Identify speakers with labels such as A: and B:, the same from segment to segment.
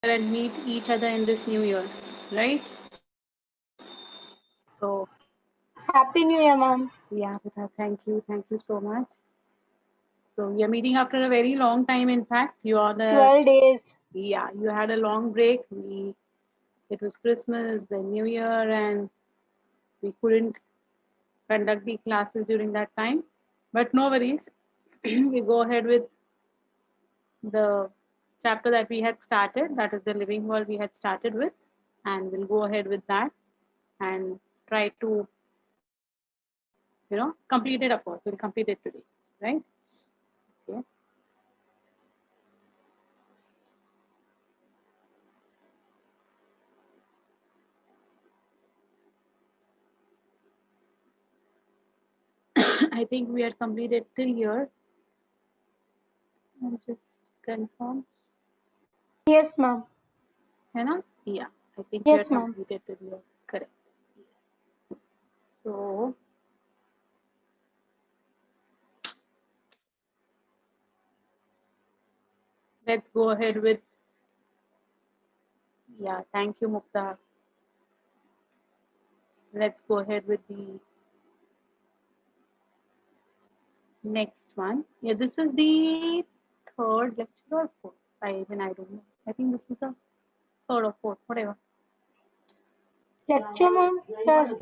A: and meet each other in this new year, right? So,
B: Happy New Year, ma'am.
A: yeah, Vita, thank you so much. So, we are meeting after a very long time. In fact, you are the
B: 12 days.
A: yeah, you had a long break. It was Christmas, then New Year, and we couldn't conduct the classes during that time. But no worries, we go ahead with the chapter that we had started, that is the living world we had started with, and we'll go ahead with that and try to, complete it, of course. We'll complete it today, right? Okay. I think we had completed till here. I'll just confirm.
B: Yes, ma'am.
A: है ना? Yeah, I think we
B: Yes,
A: had
B: ma'am.
A: completed till here. Correct. Yes. So let's go ahead with, yeah, thank you, Mukta. Let's go ahead with the next one. Yeah, this is the third lecture or fourth. I don't know. I think this is the third or fourth, whatever.
B: Lecture, ma'am. Yes.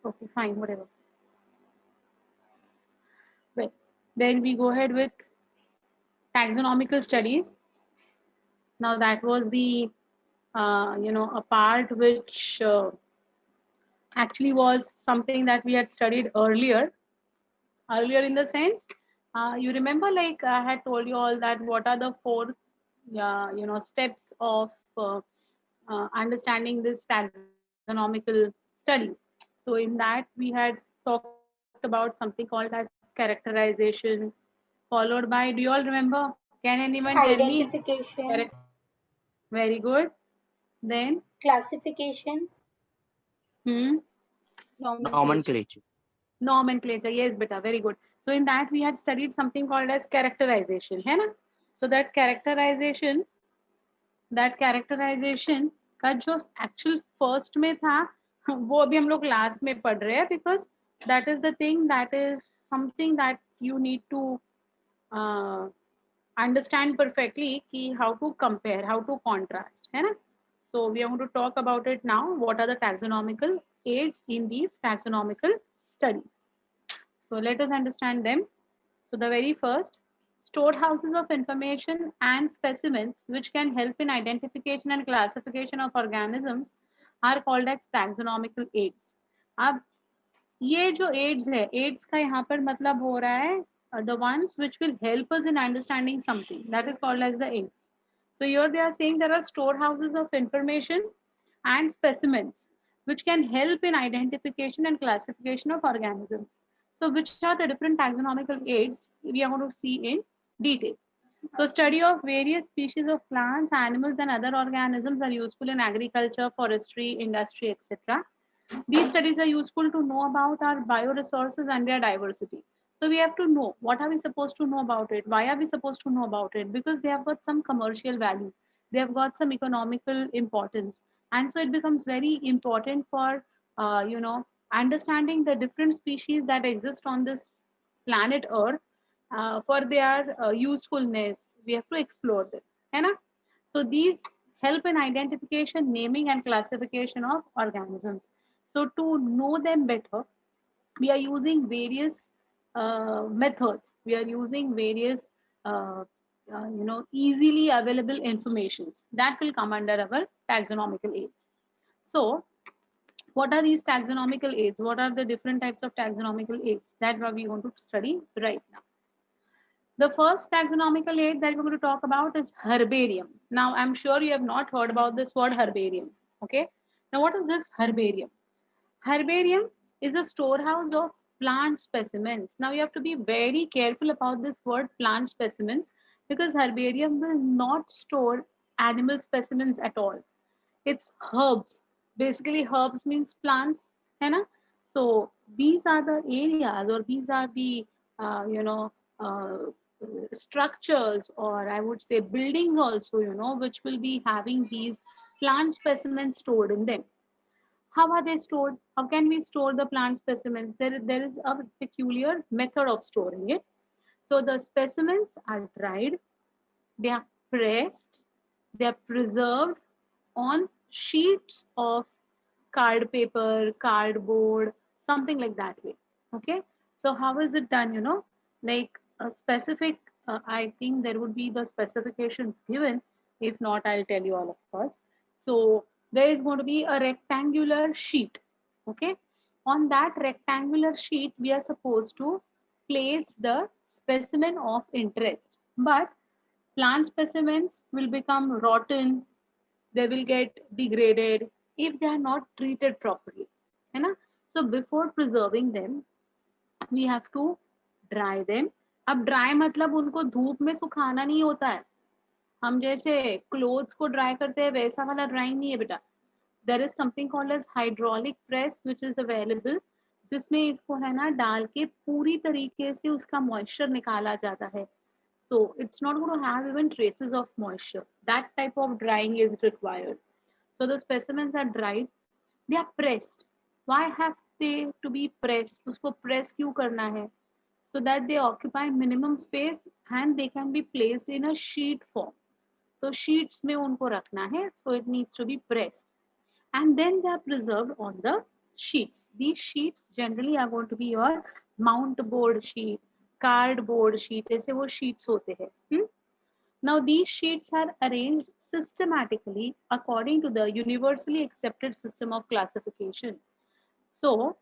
A: Okay, fine, whatever. Well, then we go ahead with taxonomical studies. Now that was the a part which actually was something that we had studied earlier in the sense, you remember, like I had told you all that what are the four steps of understanding this taxonomical studies. So in that we had talked about something called as characterization, followed by, do you all remember, can anyone tell me? Correct.
B: Identification,
A: Very good. Then
B: classification,
A: hmm,
B: nomenclature.
C: Nomenclature.
A: nomenclature. Yes, beta, very good. So in that we had studied something called as characterization, है ना? So that characterization का जो actual first में था, वो अभी हम लोग last में पढ़ रहे हैं, because that is the thing, that is something that you need to uh, understand perfectly कि how to compare, how to contrast, है ना? So we are going to talk about it now. What are the taxonomical aids in these taxonomical studies? So let us understand them. So the very first, storehouses of information and specimens which can help in identification and classification of organisms are called as taxonomical aids. अब ये जो aids है, aids का यहाँ पर मतलब हो रहा है the ones which will help us in understanding something, that is called as the aids. So here they are saying there are storehouses of information and specimens which can help in identification and classification of organisms. So which are the different taxonomical aids we are going to see in detail. So study of various species of plants, animals and other organisms are useful in agriculture, forestry, industry, etc. These studies are useful to know about our bioresources and their diversity. So we have to know what are we supposed to know about it, why are we supposed to know about it, because they have got some commercial value, they have got some economical importance, and so it becomes very important for understanding the different species that exist on this planet Earth, for their usefulness. We have to explore them, है ना? So these help in identification, naming, and classification of organisms. So to know them better, we are using various methods. We are using various, easily available informations that will come under our taxonomical aids. So, what are these taxonomical aids? What are the different types of taxonomical aids that we want to study right now? The first taxonomical aid that we're going to talk about is herbarium. Now, I'm sure you have not heard about this word herbarium. Okay. Now, what is this herbarium? Herbarium is a storehouse of plant specimens. Now, you have to be very careful about this word plant specimens, because herbarium will not store animal specimens at all. It's herbs. Basically, herbs means plants, है ना? So these are the areas, or these are the uh, you know uh, structures, or I would say buildings also, which will be having these plant specimens stored in them. How are they stored? How can we store the plant specimens? There is a peculiar method of storing it. So the specimens are dried, they are pressed, they are preserved on sheets of card paper, cardboard, something like that way. Okay. So how is it done? Like a specific, I think there would be the specifications given. If not, I'll tell you all, of course. So there is going to be a rectangular sheet. Okay. On that rectangular sheet, we are supposed to place the specimen of interest. But plant specimens will become rotten, they will get degraded if they are not treated properly, है ना? So before preserving them, we have to dry them. अब dry मतलब उनको धूप में सुखाना नहीं होता है. हम जैसे क्लोथ्स को ड्राई करते हैं वैसा वाला ड्राइंग नहीं है बेटा. There is something called as hydraulic press which is available, जिसमें इसको है ना डाल के पूरी तरीके से उसका मॉइस्चर निकाला जाता है. So it's not going to have even traces of moisture. That type of drying is required. So the specimens are dried, they are pressed. Why have they to be pressed? उसको press क्यों करना है? So that they occupy minimum space and they can be placed in a sheet form. तो sheets में उनको रखना है, so it needs to be pressed. And then they are preserved on the sheets. These sheets generally are going to be your mount board sheet, cardboard sheet, ऐसे वो sheets होते हैं. Now these sheets are arranged systematically according to the universally accepted system of classification. So,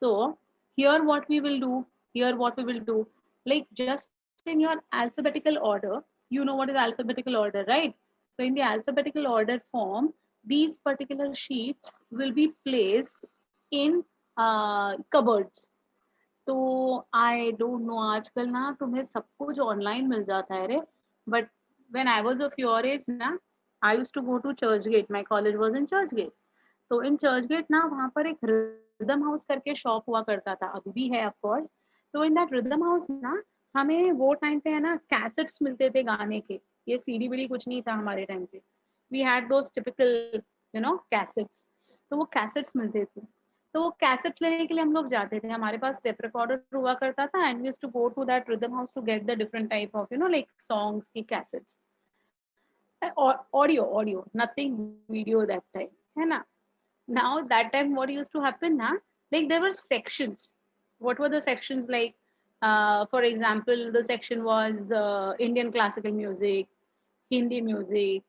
A: so here what we will do, like just in your alphabetical order, you know what is alphabetical order, right? So in the alphabetical order form, these particular sheets will be placed in cupboards. तो I don't no, आजकल ना तुम्हें सब कुछ online मिल जाता है रे. But when I was of your age ना, I used to go to Churchgate, my college was in Churchgate. तो इन चर्च गेट ना वहाँ पर एक रिदम हाउस करके शॉप हुआ करता था, अभी भी है ऑफ कोर्स. तो इन दैट रिदम हाउस ना हमें वो टाइम पे है ना कैसेट्स मिलते थे गाने के. ये सीडी बीडी कुछ नहीं था हमारे टाइम पे. We had those typical cassettes. तो वो कैसेट्स मिलते थे. तो वो कैसेट्स लेने के लिए हम लोग जाते थे. हमारे पास टेप रिकॉर्डर हुआ करता था and we used to go to that rhythm house to get the different type of like songs की cassettes. Audio, nothing video that time, है ना? Now that time what used to happen na, like there were sections. What were the sections like? For example, the section was Indian classical music, Hindi music,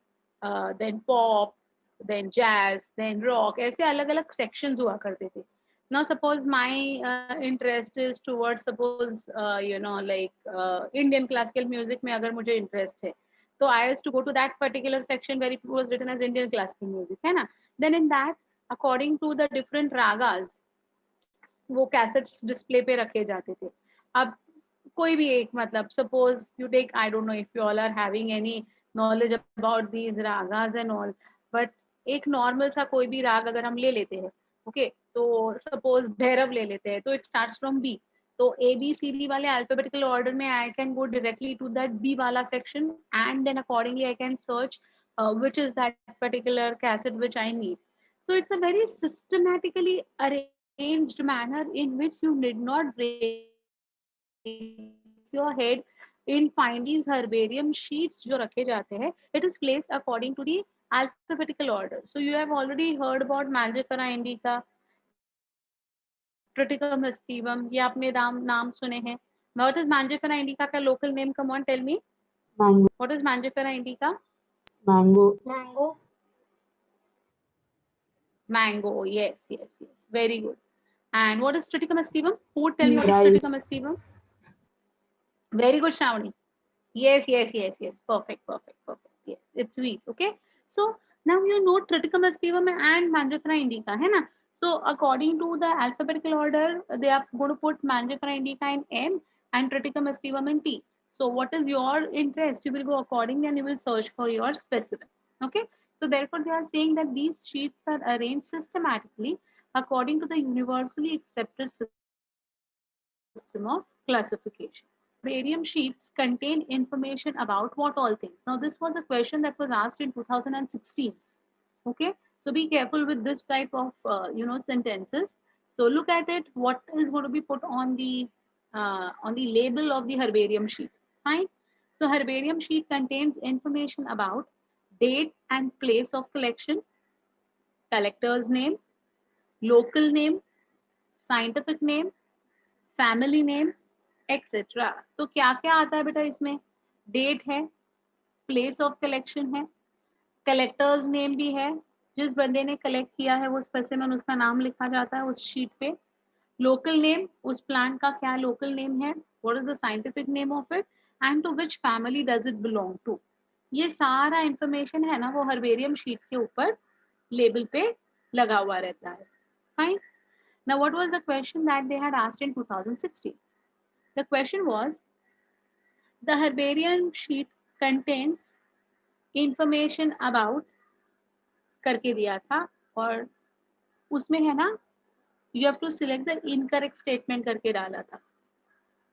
A: then pop, then jazz, then rock. ऐसे अलग अलग sections हुआ करते थे. Now suppose my interest is towards suppose like Indian classical music में अगर मुझे interest है, so I used to go to that particular section where it was written as Indian classical music, है ना? Then in that, according to the different ragas, वो cassettes display पे रखे जाते थे. अब कोई भी एक मतलब suppose you take, I don't know if you all are having any knowledge about these ragas and all, but एक नॉर्मल सा कोई भी राग अगर हम ले लेते हैं, ओके, तो सपोज भैरव ले लेते हैं, तो इट स्टार्ट्स फ्रॉम बी. तो ए बी सी डी वाले अल्फाबेटिकल ऑर्डर में I can go directly to that B वाला section and then accordingly I can search which is that particular cassette which I need. So it's a very systematically arranged manner in which you need not break your head in finding herbarium sheets जो रखे जाते हैं. It is placed according to the alphabetical order. So you have already heard about Mangifera indica, Triticum mystivum. ये आपने नाम सुने हैं. What is Mangifera indica का local name? Come on, tell me.
C: Mango.
A: What is Mangifera indica?
C: Mango.
B: Mango.
A: Mango. Yes. Very good. And what is Triticum mystivum? Who would tell me what is
C: Rice.
A: Triticum mystivum? Very good, Shravani. Yes. Perfect. Yes, it's sweet. Okay. So now you know Triticum mystivum and Mangifera indica, है ना? So according to the alphabetical order, they are going to put Mangifera indica in M and Triticum mystivum in T. So what is your interest? You will go accordingly and you will search for your specimen. Okay. So therefore they are saying that these sheets are arranged systematically according to the universally accepted system of classification. herbarium sheets contain information about what all things? Now, this was a question that was asked in 2016. Okay, so be careful with this type of sentences. So look at it. What is going to be put on the label of the herbarium sheet? Fine. So herbarium sheet contains information about date and place of collection, collector's name, local name, scientific name, family name etcetera. तो क्या क्या आता है बेटा इसमें? Date है, place of collection है, collectors name भी है, जिस बंदे ने कलेक्ट किया है वो स्पेसिमेन, उसका नाम लिखा जाता है उस शीट पे. लोकल नेम, उस प्लांट का क्या लोकल नेम है, what is the scientific name of it, and to which family does it belong to. ये सारा इंफॉर्मेशन है ना, वो हर्बेरियम शीट के ऊपर लेबल पे लगा हुआ रहता है. Fine. Now, what was the question that they had asked in 2016? The question was, the herbarium sheet contains information about करके दिया था, और उसमें है ना, you have to select the incorrect statement करके डाला था.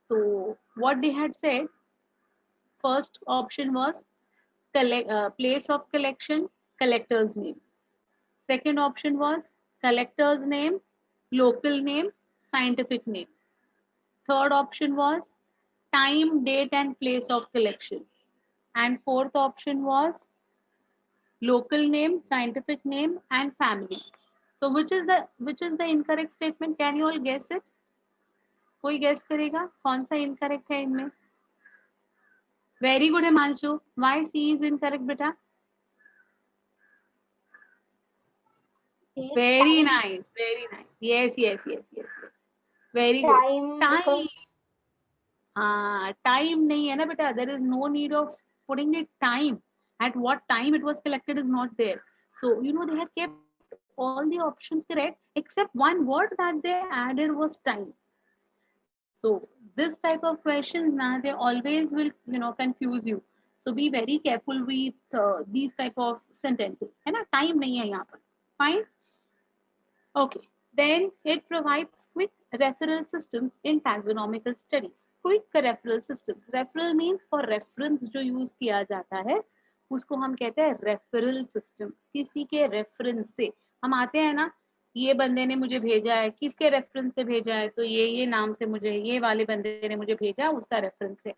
A: तो what they had said, first option was place of collection, collector's name. Second option was collector's name, local name, scientific name. Third option was time, date, and place of collection. And fourth option was local name, scientific name, and family. So which is the incorrect statement? Can you all guess it? कोई guess करेगा कौन सा incorrect है इनमें? Very good, Himanshu. Why C is incorrect, beta? Very nice, very nice. Yes. Very good. Time. Time नहीं है ना बेटा. There is no need of putting the time. At what time it was collected is not there. So they had kept all the options correct except one word that they added was time. So this type of questions now, they always will confuse you. So be very careful with these type of sentences. है ना, time नहीं है यहाँ पर. Fine. Okay. Then it provides quick referral systems in taxonomical studies. Quick referral systems. Referral means for reference जो use किया जाता है उसको हम कहते हैं referral systems. किसी के reference से हम आते हैं ना, ये बंदे ने मुझे भेजा है, किसके रेफरेंस से भेजा है, तो ये नाम से मुझे ये वाले बंदे ने मुझे भेजा, उसका रेफरेंस है.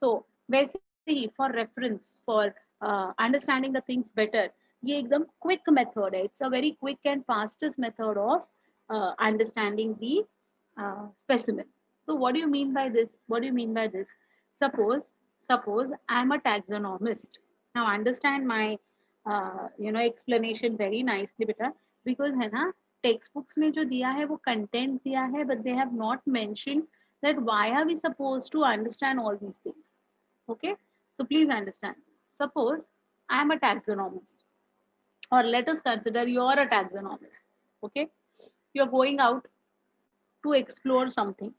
A: सो वैसे ही for reference, for understanding the things better, ये एकदम क्विक मेथड है. It's a very quick and fastest method of understanding the specimen. So what do you mean by this? What do you mean by this? Suppose I am a taxonomist. Now understand my explanation very nicely beta, because है ना, text books में जो दिया है वो content दिया है, but they have not mentioned that why are we supposed to understand all these things. Okay, so please understand. Suppose I am a taxonomist, or let us consider you are a taxonomist. Okay, you are going out to explore something,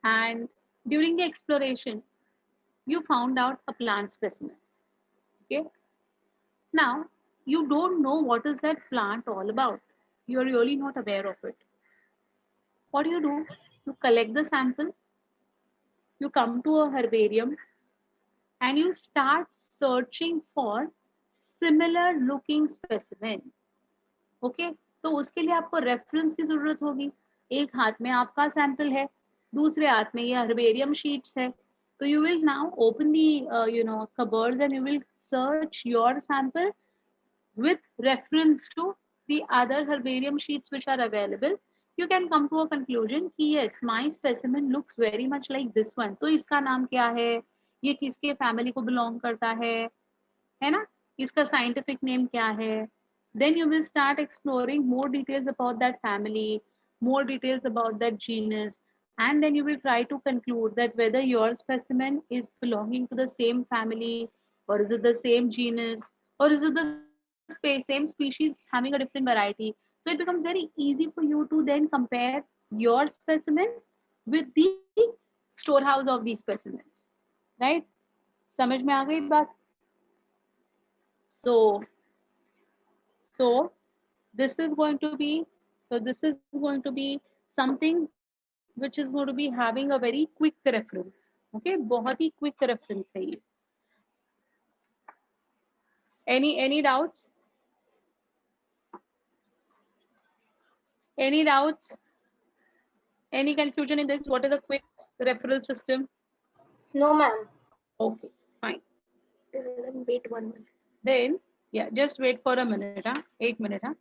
A: and during the exploration you found out a plant specimen. Okay, now you don't know what is that plant all about. You're really not aware of it. What do? You collect the sample, you come to a herbarium, and you start searching for similar looking specimen. Okay, तो उसके लिए आपको reference की जरूरत होगी. एक हाथ में आपका सैंपल है, दूसरे हाथ में ये हर्बेरियम शीट्स है. तो you will now open the cupboards and you will search your sample with reference to the other herbarium sheets which are available. You can come to a conclusion कि yes, my specimen looks very much like this one. तो इसका नाम क्या है, ये किसके family को belong करता है ना, इसका साइंटिफिक नेम क्या है. Then you will start exploring more details about that family, more details about that genus, and then you will try to conclude that whether your specimen is belonging to the same family, or is it the same genus, or is it the same species having a different variety. So it becomes very easy for you to then compare your specimen with the storehouse of these specimens, right? समझ में आ गई बात? So this is going to be something which is going to be having a very quick reference. Okay, बहुत ही quick reference है ये. Any doubts? Any doubts? Any confusion in this? What is a quick referral system?
B: No, ma'am.
A: Okay, fine. Then wait 1 minute. Then, yeah, just wait for a minute. Huh? 1 minute. Huh?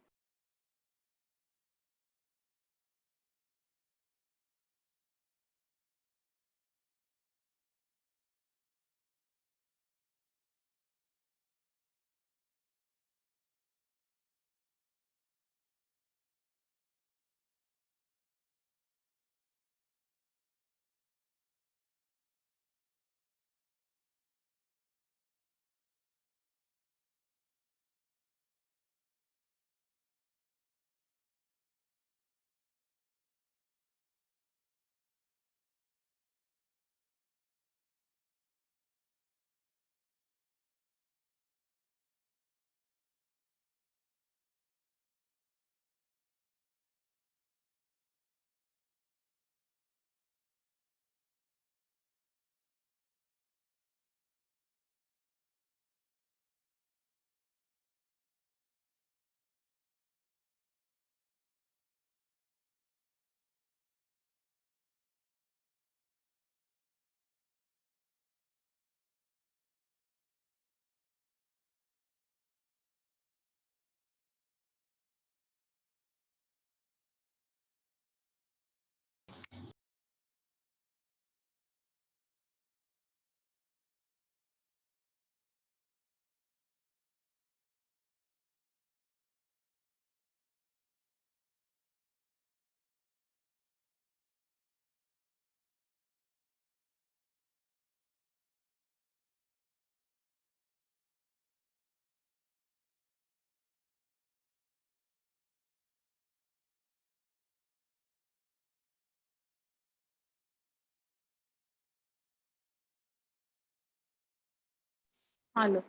A: Hello.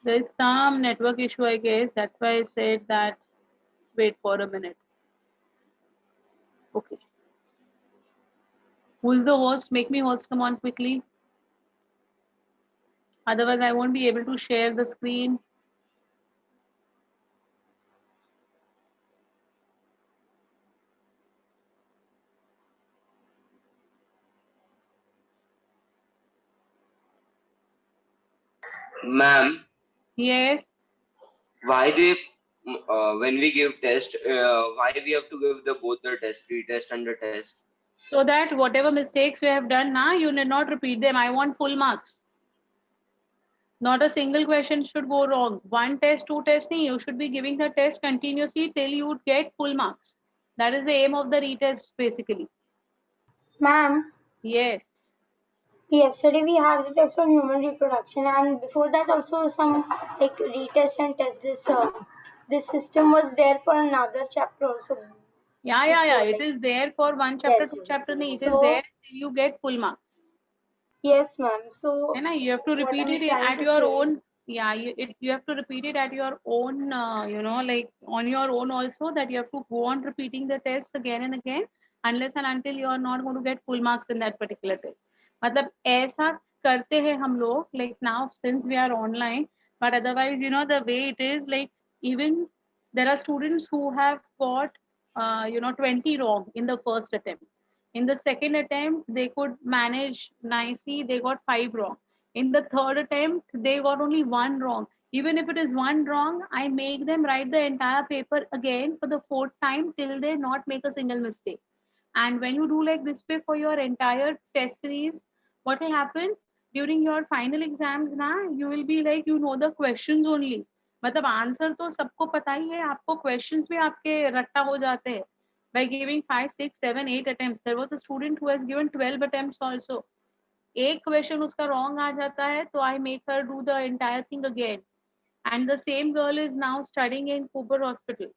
A: There is some network issue, I guess. That's why I said that wait for a minute. Okay. Who's the host? Make me host. Come on quickly. Otherwise, I won't be able to share the screen.
D: Ma'am,
A: Yes.
D: why they when we give test, why we have to give the both the test, retest and the test?
A: So that whatever mistakes you have done now, you need not repeat them. I want full marks. Not a single question should go wrong. One test, two tests, nahi. You should be giving the test continuously till you get full marks. That is the aim of the retest, basically.
B: Ma'am,
A: Yes.
B: yesterday we had the test on human reproduction, and before that also some like retest and test. This system was there for another chapter also.
A: Yeah. It
B: Like,
A: is there for one chapter,
B: yes.
A: two chapter. Nahi. It is
B: So
A: there till you get full marks.
B: yes, ma'am. So
A: है ना? You have to
B: what
A: repeat
B: I'm
A: it
B: trying
A: at
B: to
A: your
B: say,
A: own. Yeah, you have to repeat it at your own. Like on your own also, that you have to go on repeating the test again and again, unless and until you are not going to get full marks in that particular test. मतलब ऐसा करते हैं हम लोग, like now since we are online, but otherwise the way it is, like even there are students who have got 20 wrong in the first attempt. In the second attempt, they could manage nicely, they got 5 wrong. In the third attempt, they got only 1 wrong. Even if it is 1 wrong, I make them write the entire paper again for the fourth time till they not make a single mistake. And when you do like this way for your entire test series, what will happen during your final exams ना, you will be like the questions only. मतलब answer तो सबको पता ही है, आपको questions भी आपके रट्टा हो जाते हैं. By giving 5, 6, 7, 8 attempts, there was a student who has given 12 attempts also. एक क्वेश्चन उसका रॉन्ग आ जाता है, तो I make her do the entire thing again. And the same girl is now studying in Cooper Hospital.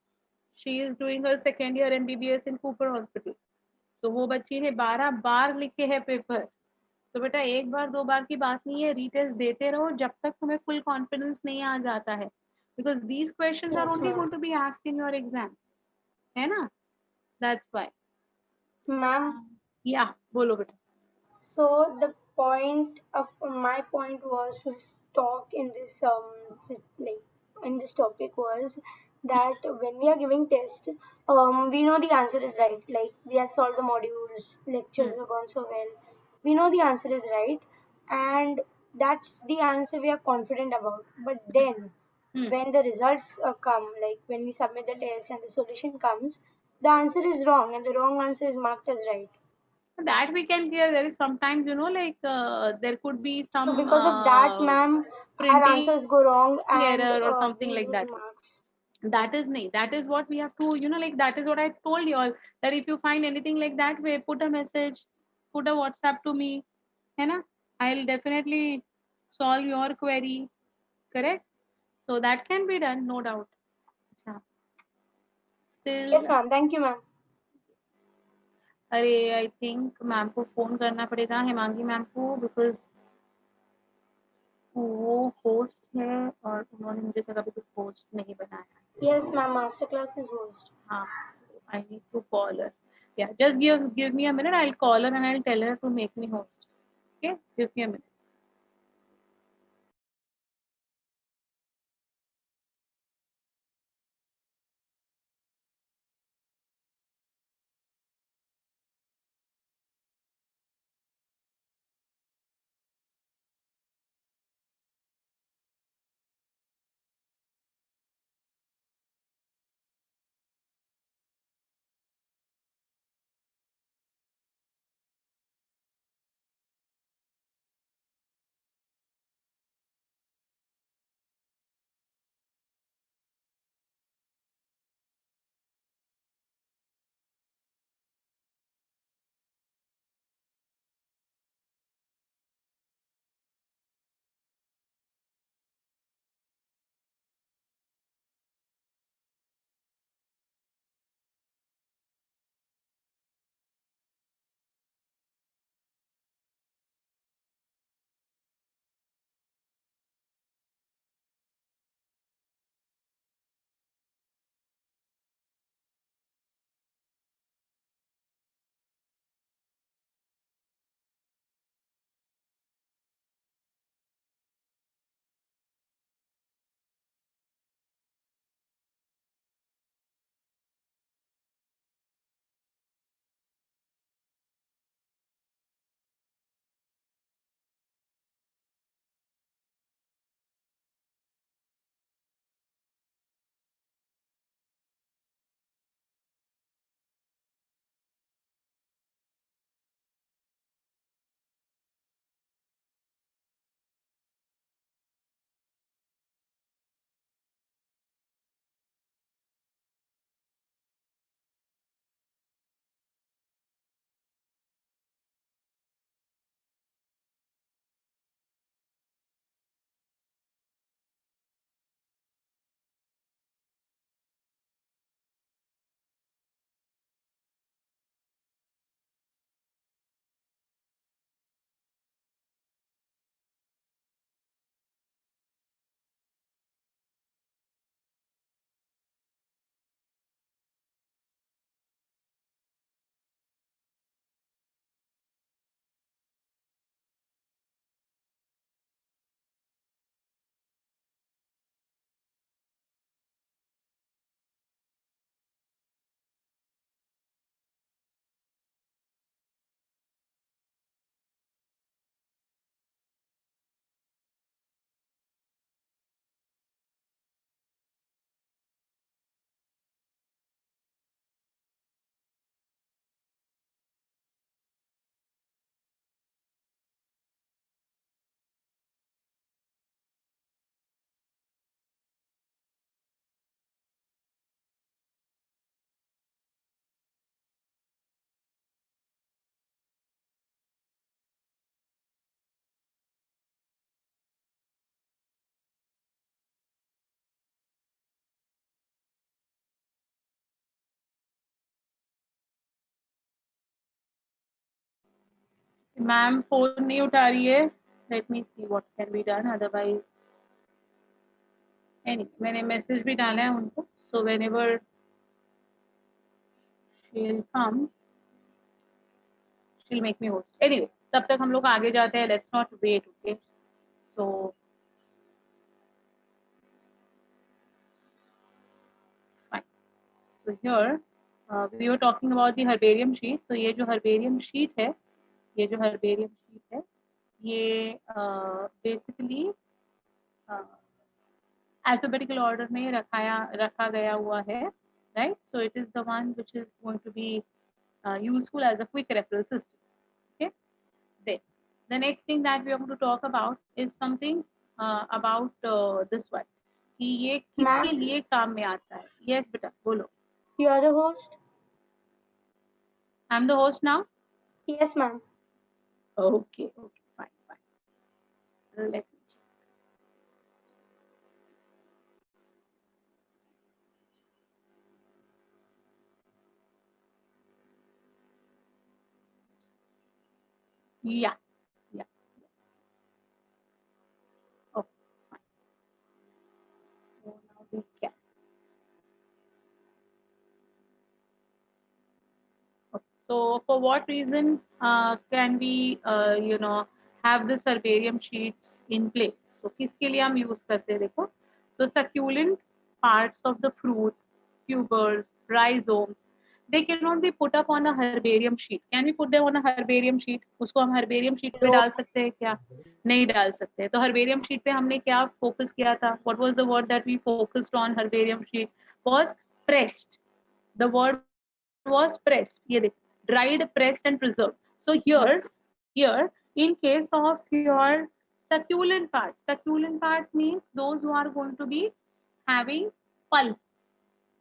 A: She is doing her second year MBBS in Cooper Hospital. So वो बच्ची ने 12 बार लिखे है paper. तो बेटा एक बार दो बार की बात नहीं है, रीटेस्ट देते रहो जब तक तुम्हें फुल कॉन्फिडेंस नहीं आ जाता है. because these questions are
B: Yes,
A: only
B: ma'am.
A: going to be asked in your exam, है ना? That's why.
B: Ma'am,
A: Yeah, बोलो बेटा.
B: so the point of my point was to talk in this like in this topic was that when we are giving test, we know the answer is right. Like we have solved the modules, lectures have gone so well. We know the answer is right, and that's the answer we are confident about. But then when the results come, like when we submit the test and the solution comes, the answer is wrong, and the wrong answer is marked as right.
A: That we can clear. There is sometimes, like there could be
B: So
A: some
B: because of that, ma'am, our
A: printing
B: answers go wrong and
A: error or something
B: we
A: like
B: lose
A: that.
B: marks.
A: That is nahi. That is what we have to, like that is what I told you all, that if you find anything like that way, put a message, put a WhatsApp to me, है ना? I'll definitely solve your query. Correct? So that can be done, no doubt. अच्छा.
B: Yes,
A: Still,
B: ma'am. Thank you, ma'am.
A: अरे I think ma'am को phone करना पड़ेगा, Hemangi ma'am को, because वो host है और उन्होंने मुझे तो कभी कुछ होस्ट नहीं बनाया.
B: Yes, ma'am. Masterclass is host.
A: हाँ, I need to call her. Yeah, just give me a minute. I'll call her and I'll tell her to make me host. Okay, give me a minute. Ma'am phone नहीं उठा रही है. Let me see what can be done. Otherwise, मैंने message भी डाला है उनको, so whenever she will come she will make me host. Anyway, तब तक हम लोग आगे जाते हैं, let's not wait. Okay, so fine. So here we were talking about the herbarium sheet. तो ये जो हर्बेरियम शीट है, ये जो हर्बेरियम शीट है, ये बेसिकली alphabetical order में रखा गया हुआ है, right? So it is the one which is going to be useful as a quick referral system. Okay, then the next thing that we are going to talk about is something about this one, कि ये किसके
B: Ma'am,
A: लिए काम में आता है। Yes बेटा बोलो।
B: you are the host?
A: I'm the host now.
B: Yes, ma'am.
A: Okay, fine. Let me check. Yeah. Okay, fine. So now we can. Okay. So for what reason can we have this herbarium sheets in place? So किसके लिए हम use करते हैं देखो। So succulent parts of the fruits, tubers, rhizomes, they cannot be put up on a herbarium sheet. Can we put them on a herbarium sheet? उसको हम herbarium sheet पे
B: No.
A: डाल सकते हैं क्या? नहीं डाल सकते। तो herbarium sheet पे हमने क्या focus किया था? What was the word that we focused on herbarium sheet? Was pressed. The word was pressed. ये देख, dried, pressed and preserved. So here in case of your succulent part means those who are going to be having pulp,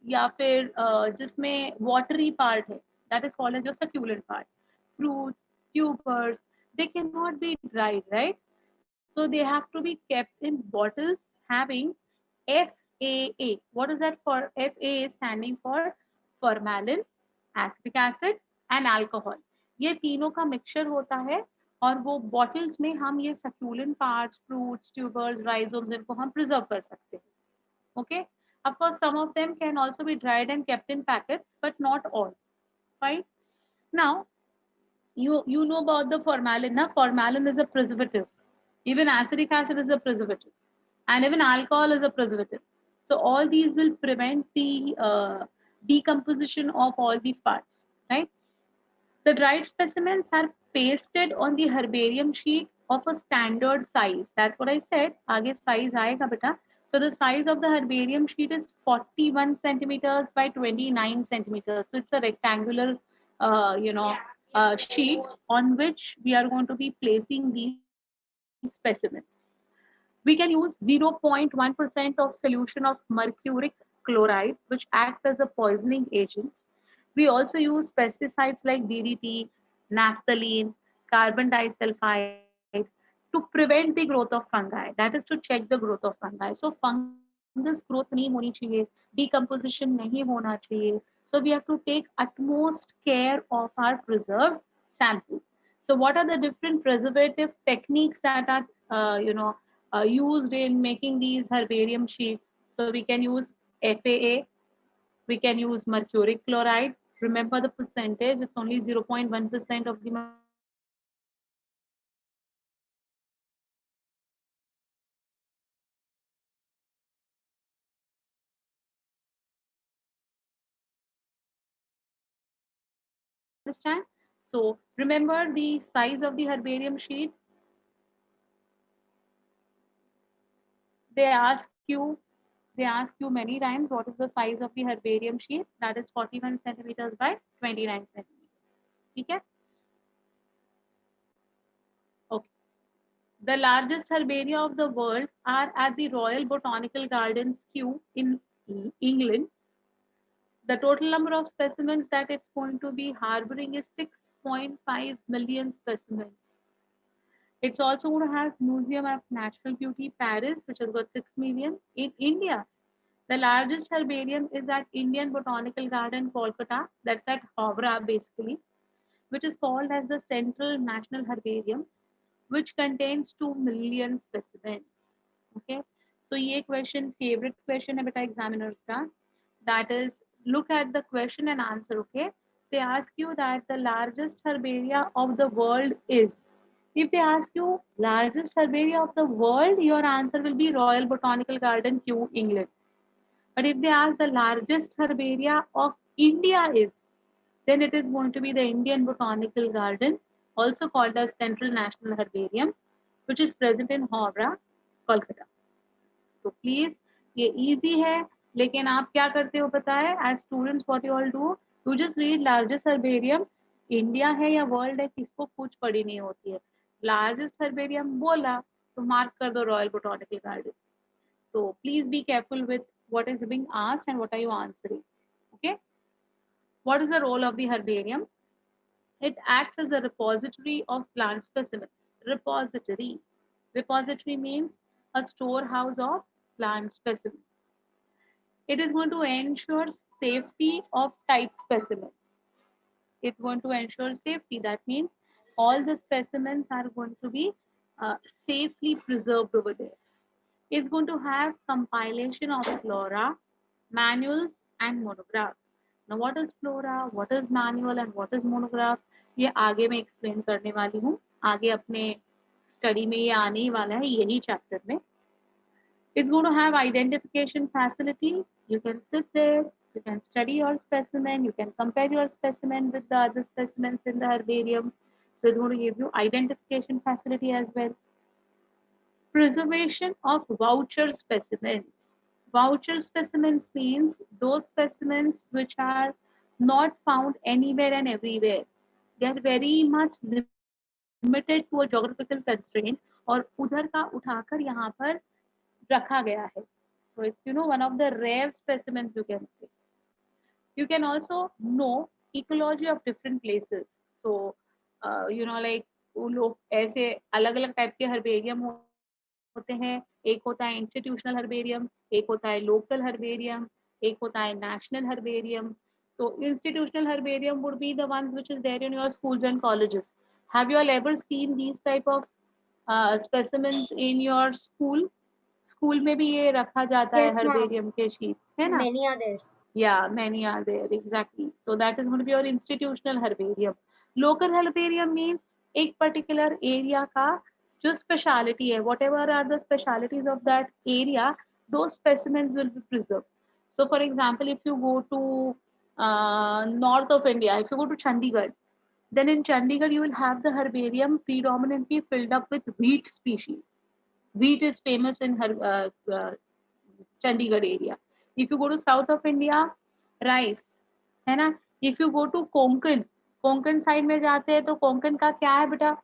A: या फिर जिसमें watery part है, that is called as your succulent part. Fruits, tubers, they cannot be dried, right? So they have to be kept in bottles having FAA. What is that for? FAA standing for formalin, acetic acid and alcohol. ये तीनों का mixture होता है और वो bottles में हम ये succulent parts, fruits, tubers, rhizomes, इनको हम प्रिजर्व कर सकते हैं। Okay, of course some of them can also be dried and kept in packets, but not all. Fine. Now you know about the formalin. Na? Formalin is a preservative. Even acetic acid is a preservative, and even alcohol is a preservative. So all these will prevent the decomposition of all these parts, right? The dried specimens are pasted on the herbarium sheet of a standard size. That's what I said. आगे size आएगा बेटा. So the size of the herbarium sheet is 41 centimeters by 29 centimeters. So it's a rectangular, sheet on which we are going to be placing these specimens. We can use 0.1% of solution of mercuric chloride, which acts as a poisoning agent. We also use pesticides like DDT, naphthalene, carbon disulfide to prevent the growth of fungi. That is to check the growth of fungi. So fungus growth नहीं होनी चाहिए, decomposition नहीं होना चाहिए. So we have to take utmost care of our preserved sample. So what are the different preservative techniques that are used in making these herbarium sheets? So we can use FAA, we can use mercuric chloride. Remember the percentage, it's only 0.1% of the mercuric chloride. Carbon disulfide, understand? So remember the size of the herbarium sheets. They ask you, they ask you many times what is the size of the herbarium sheet. That is 41 centimeters by 29 centimeters. Okay. Okay. The largest herbaria of the world are at the Royal Botanical Gardens, Kew in England. The total number of specimens that it's going to be harboring is 6.5 million specimens. It's also going to have Museum of Natural Beauty, Paris, which has got 6 million. In India, the largest herbarium is at Indian Botanical Garden, Kolkata. That's at Howrah, basically, which is called as the Central National Herbarium, which contains 2 million specimens. Okay, So ये question favourite question है बेटा examiners का. That is, look at the question and answer. Okay, they ask you that the largest herbaria of the world is. If they ask you largest herbaria of the world, your answer will be Royal Botanical Garden, Kew, England. But if they ask the largest herbaria of India is, then it is going to be the Indian Botanical Garden, also called as Central National Herbarium, which is present in Howrah, Kolkata. तो please ये easy है, लेकिन आप क्या करते हो पता है, as students what you all do, you just read largest herbarium. India है या वर्ल्ड है किसको कुछ पड़ी नहीं होती है. लार्जेस्ट हर्बेरियम बोला तो मार्क कर दो रॉयल बोटॉनिकल गार्डन. तो please be careful with what is being asked and what are you answering. Okay, what is the role of the herbarium? It acts as a repository of plant specimens. Repository means a storehouse of plant specimens. It is going to ensure safety of type specimens. It's going to ensure safety. That means all the specimens are going to be safely preserved over there. It's going to have compilation of flora, manuals and monograph. Now what is flora, what is manual and what is monograph, ये आगे मैं explain करने वाली हूँ. आगे अपने study में ये आने ही वाला है, यही चैप्टर में. It's going to have identification facility. You can sit there, you can study your specimen, you can compare your specimen with the other specimens in the herbarium. So it's going to give you identification facility as well. Preservation of voucher specimens. Voucher specimens means those specimens which are not found anywhere and everywhere. They are very much limited to a geographical constraint और उधर का उठाकर यहाँ पर रखा गया है. So it's one of the rare specimens you can say. You can also know ecology of different places. So like वो लोग ऐसे अलग अलग टाइप के हर्बेरियम होते हैं. एक होता है इंस्टीट्यूशनल हर्बेरियम, एक होता है लोकल हर्बेरियम, एक होता है नेशनल हर्बेरियम. तो institutional herbarium would be the ones which is there in your schools and colleges. Have you all ever seen these type of specimens in your school? School में भी ये रखा जाता है हर्बेरियम के शीट, है ना?
B: Many are there.
A: Yeah, many are there, exactly. So that is going to be your institutional herbarium. Local herbarium means एक particular area का जो speciality है, whatever are the specialities of that area, those specimens will be preserved. So for example, if you go to north of India, if you go to Chandigarh, then in Chandigarh you will have the herbarium predominantly filled up with wheat species. Wheat is famous in Chandigarh area. If you go to south of India, rice, है ना? If you go to Konkan, Konkan side में जाते हैं तो Konkan का क्या है बेटा?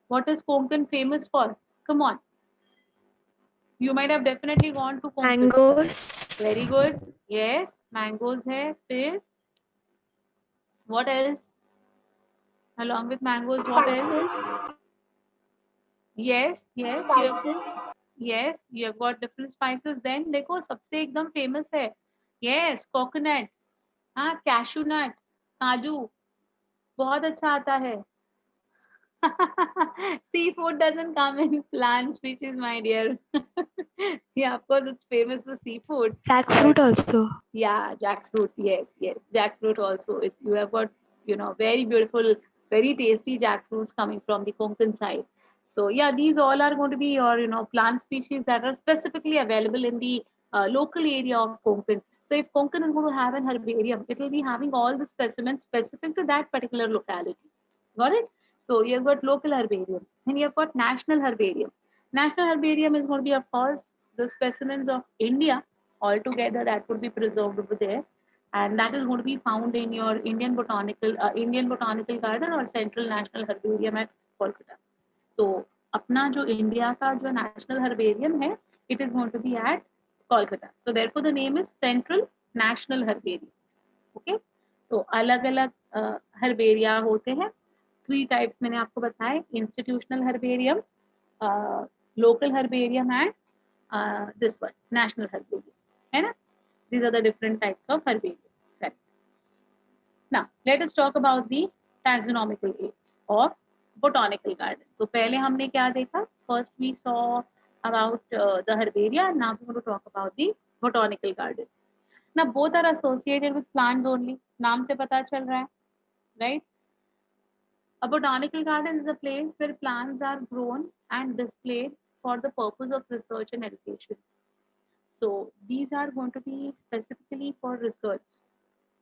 A: What is Konkan famous for? Come on. You might have definitely gone to Konkan.
E: Mangoes.
A: Very good. Yes, mangoes है. फिर what else? Along with mangoes, what else?
B: Spices.
A: Yes, yes.
B: Spices.
A: Yes, you have got different spices. Then देखो सबसे एकदम famous है. Yes, coconut. हाँ, cashew nut, काजू बहुत अच्छा आता है. Seafood doesn't come in plant species, my dear. Yeah, of course it's famous for seafood.
E: Jackfruit also.
A: Yeah, jackfruit. Yes, yes, jackfruit also. You have got very beautiful, very tasty jackfruits coming from the Konkan side. So yeah, these all are going to be your plant species that are specifically available in the local area of Konkan. So if Konkan is going to have an herbarium, it will be having all the specimens specific to that particular locality. Got it? So you've got local herbarium. Then you've got national herbarium. National herbarium is going to be, of course, the specimens of India altogether that would be preserved over there, and that is going to be found in your Indian Botanical Garden or Central National Herbarium at Kolkata. So अपना जो India का जो national herbarium है, it is going to be at Kolkata. So therefore the name is Central National Herbarium. Okay? तो अलग अलग herbaria होते हैं. 3 टाइप्स मैंने आपको बताए, institutional herbarium, local herbarium and this one national herbarium, है ना? These are the different types of herbarium. Right. Now let us talk about the taxonomical aids of botanical garden. तो पहले हमने क्या देखा? First we saw about the herbaria. Now we're going to talk about the botanical garden. Now both are associated with plants only. नाम से पता चल रहा है, right? A botanical garden is a place where plants are grown and displayed for the purpose of research and education. So these are going to be specifically for research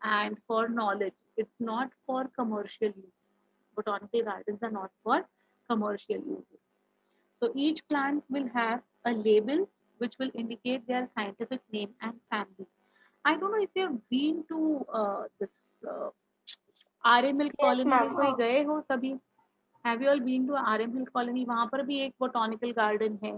A: and for knowledge. It's not for commercial use. Botanical gardens are not for commercial uses. So each plant will have a label which will indicate their scientific name and family. I don't know if you have been to this Aarey milk
B: Yes,
A: colony में
B: ma'am.
A: कोई गए हो कभी? Have you all been to Aarey milk colony? वहां पर भी एक बोटॉनिकल garden है.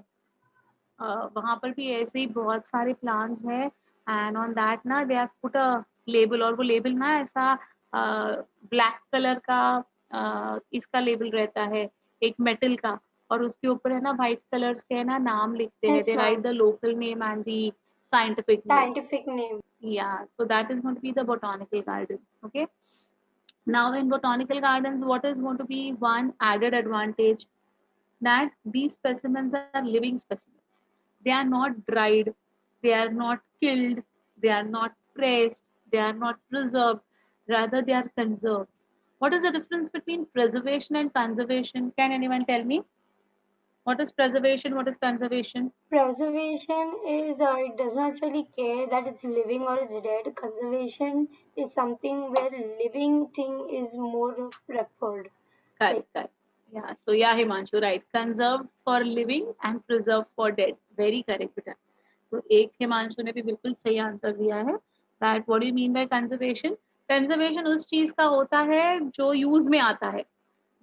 A: वहां पर भी ऐसे ही बहुत सारे प्लांट्स हैं एंड ऑन दैट ना they have put a label, और वो लेबल ना ऐसा ब्लैक कलर का इसका लेबल रहता है, एक मेटल का, और उसके ऊपर है ना व्हाइट कलर से है ना नाम लिखते हैं.
B: Yes,
A: they right
B: ma'am.
A: The local name and the scientific name.
B: Scientific name.
A: Yeah, so that is going to be the botanical gardens. Okay. Now in botanical gardens, what is going to be one added advantage? That these specimens are living specimens. They are not dried, they are not killed, they are not pressed, they are not preserved, rather they are conserved. What is the difference between preservation and conservation? Can anyone tell me? What is preservation? What is conservation?
B: Preservation is it does not really care that it's living or it's dead. Conservation is something where living thing is more preferred.
A: Correct, correct. Yeah, so yeah, Himanshu, right. Conserved for living and preserved for dead. Very correct, बेटा. तो एक हिमांशु ने भी बिल्कुल सही answer दिया है. That what do you mean by conservation? Conservation उस चीज का होता है जो यूज में आता है,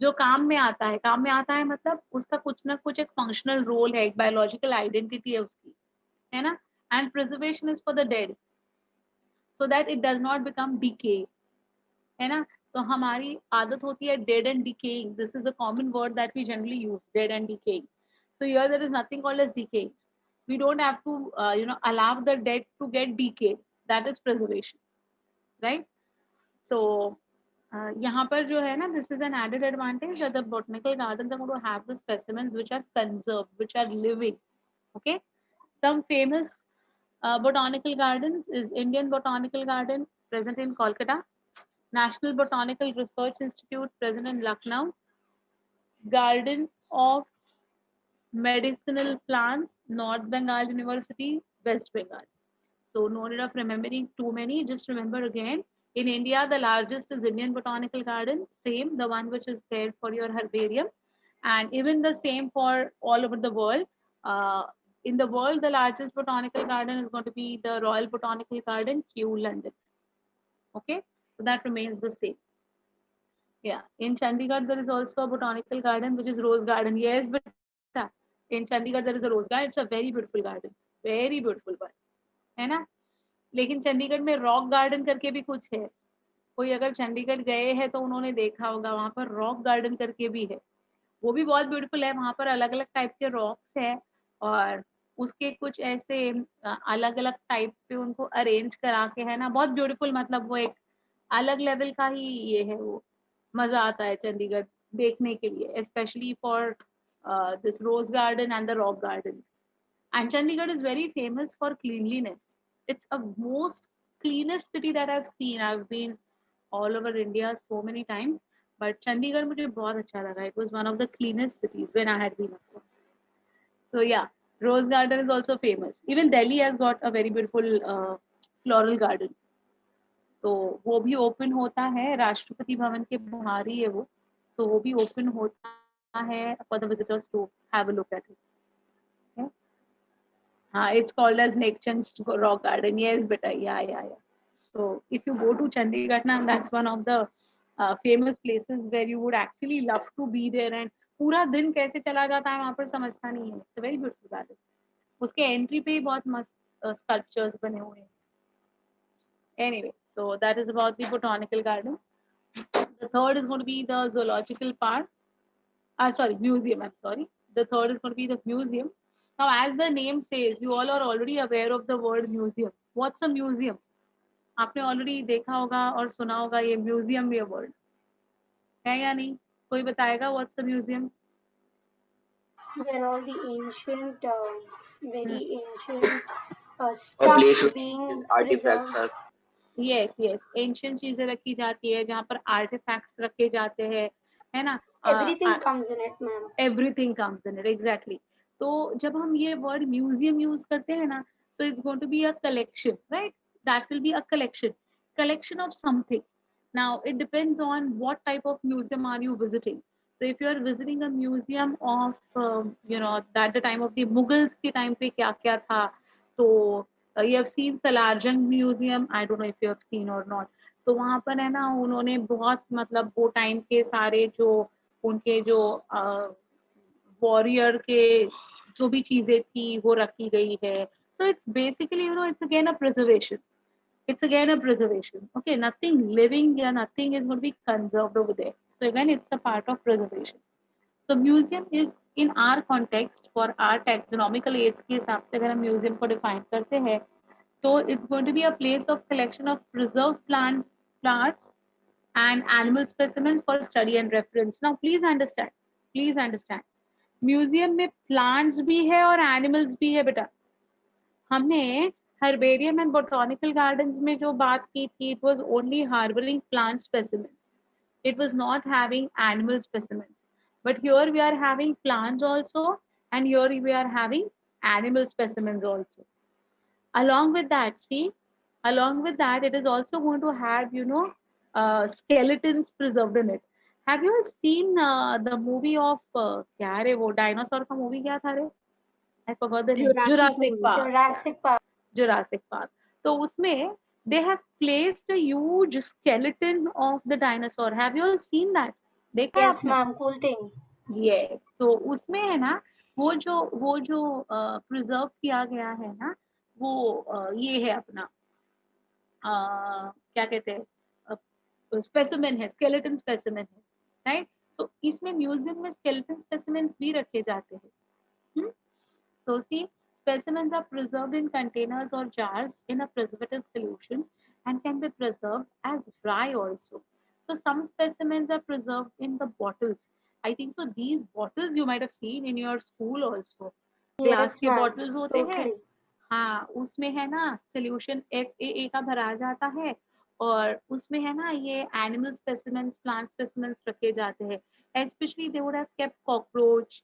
A: जो काम में आता है. काम में आता है मतलब उसका कुछ ना कुछ एक फंक्शनल रोल है, एक बायोलॉजिकल आइडेंटिटी है उसकी, है ना. And preservation is for the dead, so that it does not become decay, है ना. तो हमारी आदत होती है dead and decaying. This is a common word that we generally use, dead and decaying. So here there is nothing called as decay. We don't have to allow the dead to get decayed. That is preservation, right? So यहाँ पर जो है ना, this is an added advantage that the botanical gardens are going to have the specimens which are conserved, which are living. Okay. Some famous botanical gardens is Indian Botanical Garden present in Kolkata, National Botanical Research Institute present in Lucknow, Garden of Medicinal Plants, North Bengal University, West Bengal. So no need of remembering too many, just remember again. In India, the largest is Indian Botanical Garden, same, the one which is there for your herbarium, and even the same for all over the world. In the world, the largest botanical garden is going to be the Royal Botanical Garden, Kew, London. Okay, so that remains the same. Yeah, in Chandigarh, there is also a botanical garden, which is Rose Garden. Yes, but in Chandigarh, there is a Rose Garden. It's a very beautiful garden. Very beautiful one. है ना. लेकिन चंडीगढ़ में rock garden करके भी कुछ है. कोई अगर चंडीगढ़ गए हैं तो उन्होंने देखा होगा, वहां पर रॉक गार्डन करके भी है. वो भी बहुत ब्यूटीफुल है. वहां पर अलग अलग टाइप के रॉक्स है और उसके कुछ ऐसे अलग अलग टाइप पे उनको अरेंज करा के, है ना, बहुत ब्यूटीफुल. मतलब वो एक अलग लेवल का ही ये है. वो मजा आता है चंडीगढ़ देखने के लिए, specially for this rose garden and the rock garden. And Chandigarh is very famous for cleanliness. It's a most cleanest city that I've seen. I've been all over India so many times, but Chandigarh मुझे बहुत अच्छा लगा. It was one of the cleanest cities when I had been, of course. So yeah, Rose Garden is also famous. Even Delhi has got a very beautiful floral garden. तो वो भी open होता है, राष्ट्रपति भवन के बाहर ही है वो. So वो भी ओपन होता है for the visitors to have a look at it. Okay? It's called as Nekchand's Rock Garden. Yes, beta. Yeah. So if you go to Chandigarh now, that's one of the famous places where you would actually love to be there. And पूरा दिन कैसे चला जाता है वहाँ पर समझता नहीं है. It's a very beautiful garden. उसके एंट्री पे ही बहुत मस्त sculptures बने हुए हैं. Anyway, so that is about the botanical garden. The third is going to be the zoological park. Sorry, museum. I'm sorry. The third is going to be the museum. Now, as the name says, you all are already aware of the word museum. What's a museum? आपने already देखा होगा और सुना होगा ये museum ये word, है या नहीं? कोई बताएगा what's a museum?
B: where all the ancient, very ancient
D: A
B: stuff
D: place where
B: being
D: artifacts
B: preserved.
D: are.
A: Yes yes ancient चीजें रखी जाती है जहाँ पर आर्टिफैक्ट्स रखे जाते हैं, है ना.
B: Everything comes in it, ma'am.
A: Everything comes in it exactly. तो जब हम ये वर्ड म्यूजियम यूज करते हैं ना, so it's going to be a collection, right? That will be a collection of something. Now it depends on what type of museum are you visiting. So if you are visiting a museum of that the time of the Mughals के time पे क्या क्या था, तो you have seen Salarjung Museum, I don't know if you have seen or not. तो वहाँ पर है ना, उन्होंने बहुत मतलब वो टाइम के सारे जो उनके जो वॉरियर के जो भी चीजें थी वो रखी गई है. So it's basically, it's again a preservation. It's again a preservation. Okay, nothing living, yeah, nothing is going to be conserved over there. So again, it's a part of preservation. So museum is in our context for our taxonomical aids के हिसाब से अगर हम museum को define करते हैं, तो it's going to be a place of collection of preserved plants and animal specimens for study and reference. Now please understand, museum में प्लांट्स भी है और एनिमल्स भी है बेटा. हमने हर्बेरियम एंड बोटॉनिकल गार्डन्स में जो बात की थी, it was only harbouring plant specimens, it was not having animal specimens, but here we are having plants also, and here we are having animal specimens also. Along with that, along with that, it is also going to have skeletons preserved in it. Have you seen the movie of क्या रे वो dinosaur का movie क्या था रे, I forgot the name. Jurassic Park.
B: Jurassic Park.
A: Jurassic Park. तो उसमें they have placed a huge skeleton of the dinosaur. Have you all seen that? देखा है
B: Yes,
A: आपने?
B: ma'am. Cool thing.
A: Yes. So उसमें है ना, वो जो प्रिजर्व किया गया है ना, वो ये है अपना क्या कहते हैं, स्पेसिमेन है, स्केलेटन स्पेसिमेन है, राइट. सो इसमें म्यूजियम में स्केलेटन स्पेसिमेंस भी रखे जाते हैं. So see, specimens are preserved in containers or jars in a preservative solution and can be preserved as dry also. So some specimens are preserved in the bottles. I think so. These bottles you might have seen in your school also.
B: Yes,
A: glass के
B: ma'am.
A: Bottles होते हैं,
B: Totally.
A: हाँ, उसमें है ना solution FAA का भरा जाता है, और उसमें है ना ये एनिमल स्पेसिमेंस, प्लांट स्पेसिमेंस रखे जाते हैं. Specially they would have kept cockroach,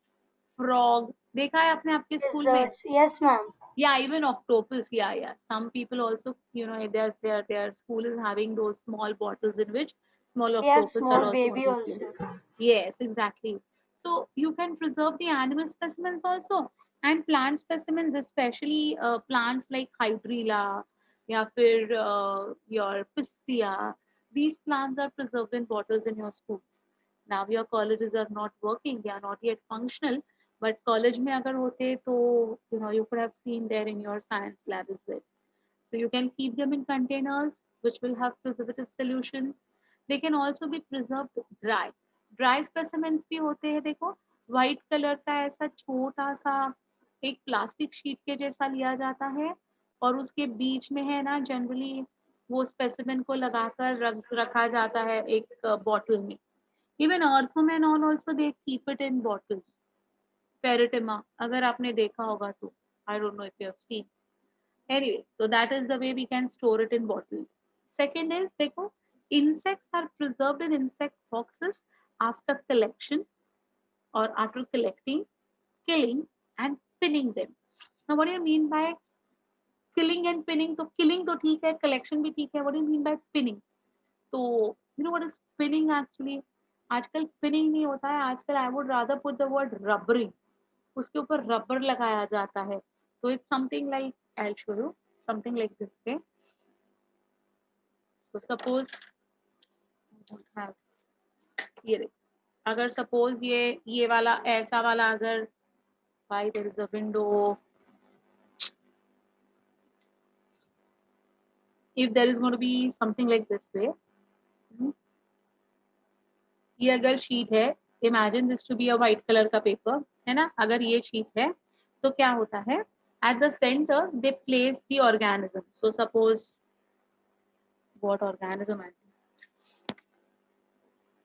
A: frog, देखा है आपने आपके स्कूल में?
B: Desserts. Yes, ma'am.
A: Yeah, even octopus. Yeah. Some people also, their school is having those small bottles in which small
B: We have
A: octopus are
B: small
A: also going
B: baby
A: to be placed.
B: also.
A: Yes, exactly. So you can preserve the animal specimens also, and plant specimens, especially plants like hydrilla, या फिर your pistia. These plants are preserved in bottles in your schools. Now your colleges are not working; they are not yet functional. But college में अगर होते तो you could have seen there in your science lab as well. So you can keep them in containers which will have preservative solutions. They can also be preserved dry. Dry specimens भी होते हैं, देखो white color का ऐसा छोटा सा एक plastic sheet के जैसा लिया जाता है, और उसके बीच में है ना जनरली वो स्पेसिमेन को लगाकर रखा जाता है एक बॉटल में. Even earthworm on also they keep it in bottles. Pheretima अगर आपने देखा होगा तो, I don't know if you have seen. Anyway, so that is the way we can store it in bottles. Second is, देखो, insects are preserved in insect boxes after collection or after collecting, killing and pinning them. Now what do you mean by killing and pinning? तो killing तो ठीक है, collection भी ठीक है. What do you mean by pinning? तो you know what is pinning actually? आजकल pinning नहीं होता है, आजकल I would rather put the word rubbering. उसके ऊपर रबर लगाया जाता है. तो it's something like, I show you something like this way. So suppose ये देख, अगर सपोज ये वाला ऐसा वाला, अगर भाई there is a window, if there is going to be something like this way, ये अगर शीट है, imagine this to be a white colour का पेपर, है ना. अगर ये शीट है तो क्या होता है, at the center they place the organism. So suppose what organism,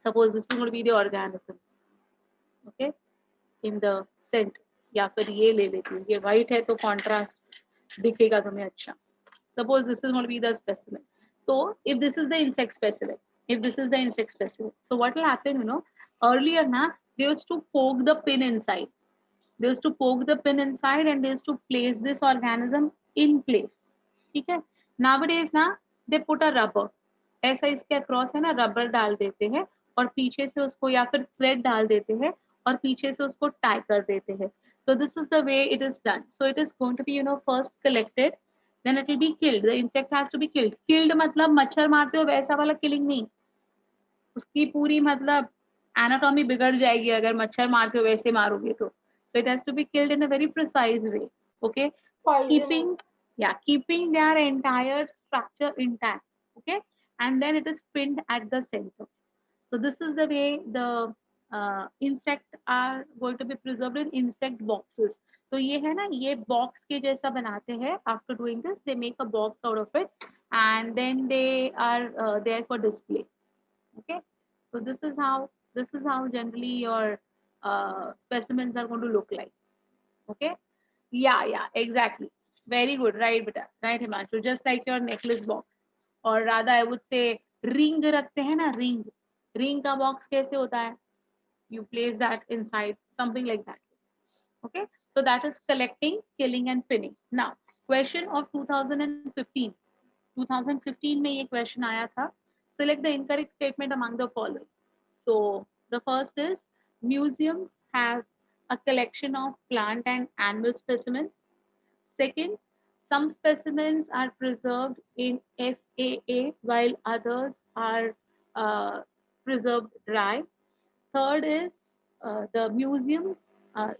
A: suppose this is going to be the organism, okay, in the accent, या फिर ये ले लेती हूँ, ये व्हाइट है तो कॉन्ट्रास्ट दिखेगा तुम्हें अच्छा. Suppose this is going to be the specimen. So if this is the insect specimen, so what will happen, earlier na, they used to poke the pin inside. And they used to place this organism in place. ठीक है. Nowadays ना, they put a rubber. ऐसा इसके across है ना, rubber डाल देते हैं और पीछे से उसको, या फिर thread डाल देते हैं और पीछे से उसको tie कर देते हैं. So this is the way it is done. So it is going to be, first collected, then it will be killed. The insect has to be killed. Killed मतलब मच्छर मारते हो वैसा वाला killing नहीं. उसकी पूरी मतलब anatomy बिगड़ जाएगी अगर मच्छर मारते हो वैसे मारोगे तो. So it has to be killed in a very precise way. Okay,
B: Poisoning.
A: keeping their entire structure intact. Okay, and then it is pinned at the center. So this is the way the insect are going to be preserved in insect boxes. तो ये है ना, ये box के जैसा बनाते हैं. After doing this, they make a box out of it, and then they are there for display. Okay, so this is how generally your specimens are going to look like. Okay, yeah, exactly. Very good, right, beta, right, Himanshu. Just like your necklace box, or rather, I would say ring रखते हैं ना, ring का box कैसे होता है? You place that inside, something like that. Okay, so that is collecting, killing, and pinning. Now, question of 2015. 2015 में ये question आया था. Select the incorrect statement among the following. So the first is, museums have a collection of plant and animal specimens. Second, some specimens are preserved in FAA while others are preserved dry. Third is, the museum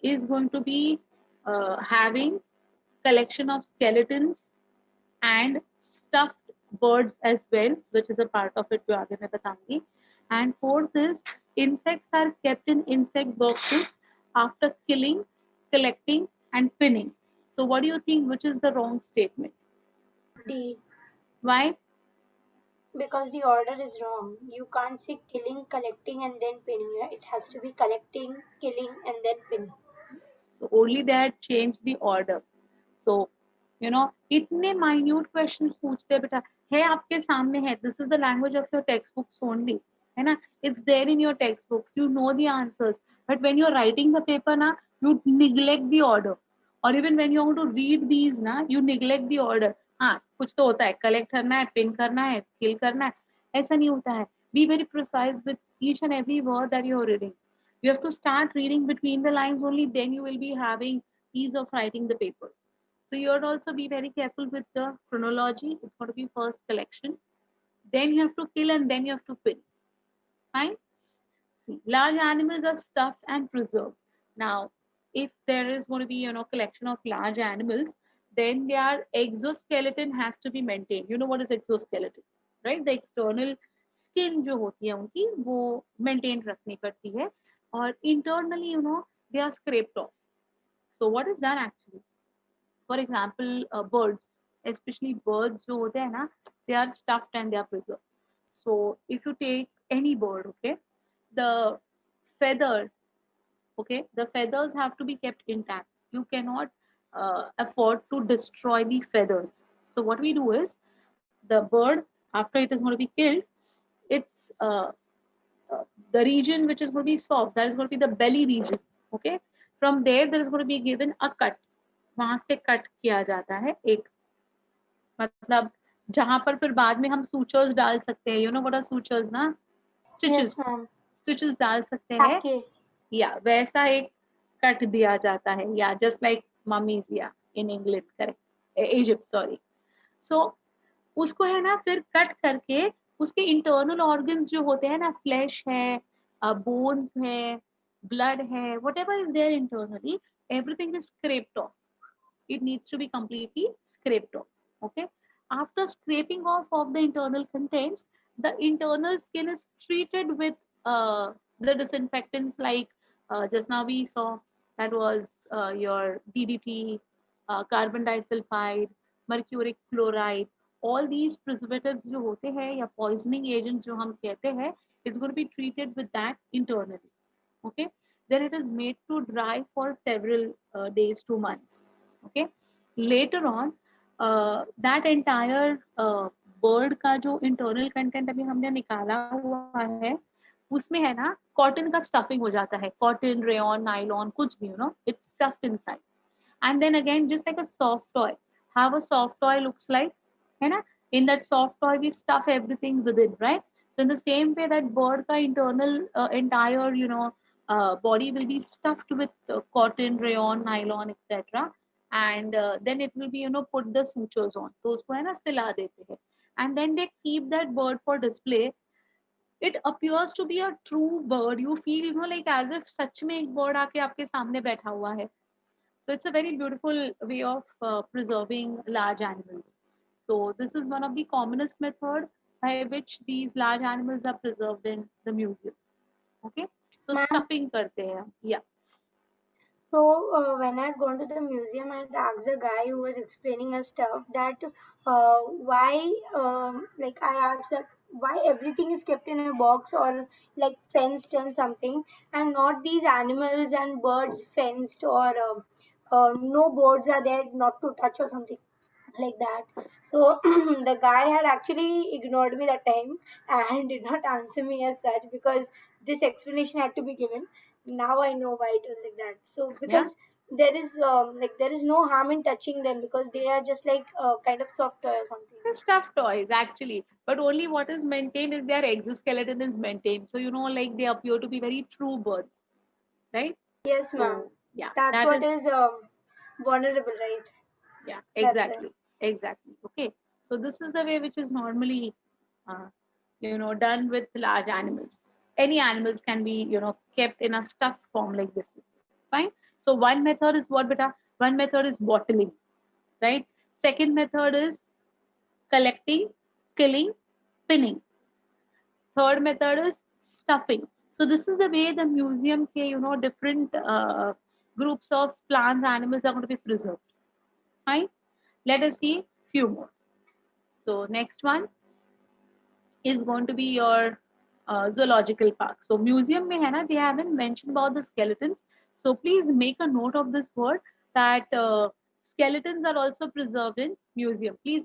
A: is going to be having collection of skeletons and stuffed birds as well, which is a part of it जो आगे मैं बताऊंगी. And fourth is, insects are kept in insect boxes after killing, collecting, and pinning. So what do you think, which is the wrong statement?
B: D.
A: Why?
B: Because the order is wrong. You can't say killing, collecting, and then pinning. It has to be collecting, killing, and then pinning.
A: So only they had changed the order. So इतने minute questions पूछते हैं बेटा. है आपके सामने है. This is the language of your textbooks only. है ना? It's there in your textbooks. You know the answers. But when you're writing the paper ना, you neglect the order. Or even when you want to read these ना, you neglect the order. हाँ, कुछ तो होता है. Collect करना है, pin करना है, kill करना है. ऐसा नहीं होता है. Be very precise with each and every word that you're reading. You have to start reading between the lines only, then you will be having ease of writing the papers. So you would also be very careful with the chronology. It's going to be first collection, then you have to kill, and then you have to pin. Fine. See, large animals are stuffed and preserved. Now, if there is going to be collection of large animals, then their exoskeleton has to be maintained. You know what is exoskeleton, right? The external skin जो होती है उनकी वो maintain रखनी पड़ती है. और internally they are scraped off. So what is done actually? For example, birds, especially birds जो होते हैं ना, they are stuffed and they are preserved. So if you take any bird, okay, the feathers, okay, the feathers have to be kept intact. You cannot afford to destroy the feathers. So what we do is, the bird, after it is going to be killed, it's the region which is going to be soft, that is going to be the belly region. Okay, from there is going to be given a cut. वहां से cut किया जाता है एक, मतलब जहां पर फिर बाद में हम सूचर्स डाल सकते हैं. व्हाट आर सूचर्स ना?
B: Yes,
A: stitches.
B: ma'am.
A: स्टिचेस डाल सकते हैं,
B: Okay.
A: या वैसा एक कट दिया जाता है, या जस्ट लाइक मम्मीज या in England, correct, Egypt, sorry. So उसको है ना फिर कट करके उसके इंटरनल ऑर्गन्स जो होते हैं ना, फ्लैश है, बोन्स है, ब्लड है, whatever is there internally, everything is scraped off. It needs to be completely scraped off. Okay, after scraping off of the internal contents, the internal skin is treated with the disinfectants, like just now we saw, that was your DDT, carbon disulfide, mercuric chloride. All these preservatives जो होते हैं या poisoning agents जो हम कहते हैं, it's going to be treated with that internally. Okay, then it is made to dry for several days to months. Okay, later on that entire bird का जो internal content अभी हमने निकाला हुआ है उसमें है ना कॉटन का स्टफिंग हो जाता है, कॉटन, रेयन, नायलॉन, कुछ भी, it's stuffed inside. And then again, just like a soft toy, how a soft toy looks like, है ना? In that soft toy we stuff everything within, right? So in the same way that bird ka internal entire body will be stuffed with cotton, rayon, nylon, etc. And then it will be put the sutures on, तो उसको है ना सिला देते हैं, and then they keep that bird for display. It appears to be a true bird. You feel like as if सच में एक bird आके आपके सामने बैठा हुआ है. So it's a very beautiful way of preserving large animals. So this is one of the commonest method by which these large animals are preserved in the museum. Okay. So
B: Ma'am,
A: stuffing karte hain. Yeah.
B: so when I'd gone to the museum, I'd asked the guy who was explaining us stuff that why, like I asked that why everything is kept in a box or like fenced and something, and not these animals and birds fenced or no boards are there not to touch or something like that. So the guy had actually ignored me that time and did not answer me as such because this explanation had to be given. Now I know why it was like that. So
A: Yeah.
B: because there is no harm in touching them because they are just like kind of soft toy or something.
A: They're stuffed toys actually, but only what is maintained is their exoskeleton is maintained. So like they appear to be very true birds, right?
B: Yes, ma'am.
A: So yeah,
B: That's
A: that
B: what
A: is,
B: is vulnerable, right?
A: yeah,
B: That's it.
A: exactly. Okay. So this is the way which is normally uh, done with large animals. Any animals can be, kept in a stuffed form like this. Fine. So one method is what, beta? One method is bottling, right? Second method is collecting, killing, pinning. Third method is stuffing. So this is the way the museum ke, different groups of plants, animals are going to be preserved. Fine. Let us see few more. So next one is going to be your zoological park. So museum mein hai na, they haven't mentioned about the skeletons. So please make a note of this word that skeletons are also preserved in museum. Please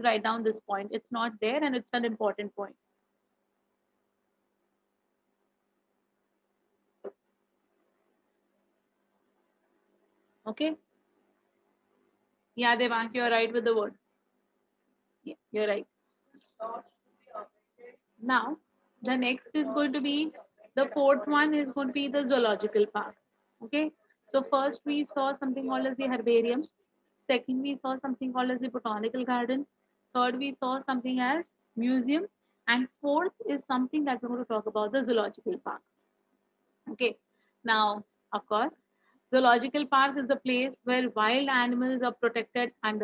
A: write down this point. It's not there and it's an important point. Okay. Yeah, Devank, you're right with the word. Yeah, you're right. Now, the next is going to be, the fourth one is going to be the zoological park. Okay. So first we saw something called as the herbarium. Second, we saw something called as the botanical garden. Third, we saw something as museum. And fourth is something that we're going to talk about, the zoological park. Okay. Now, of course, zoological park is the place where wild animals are protected and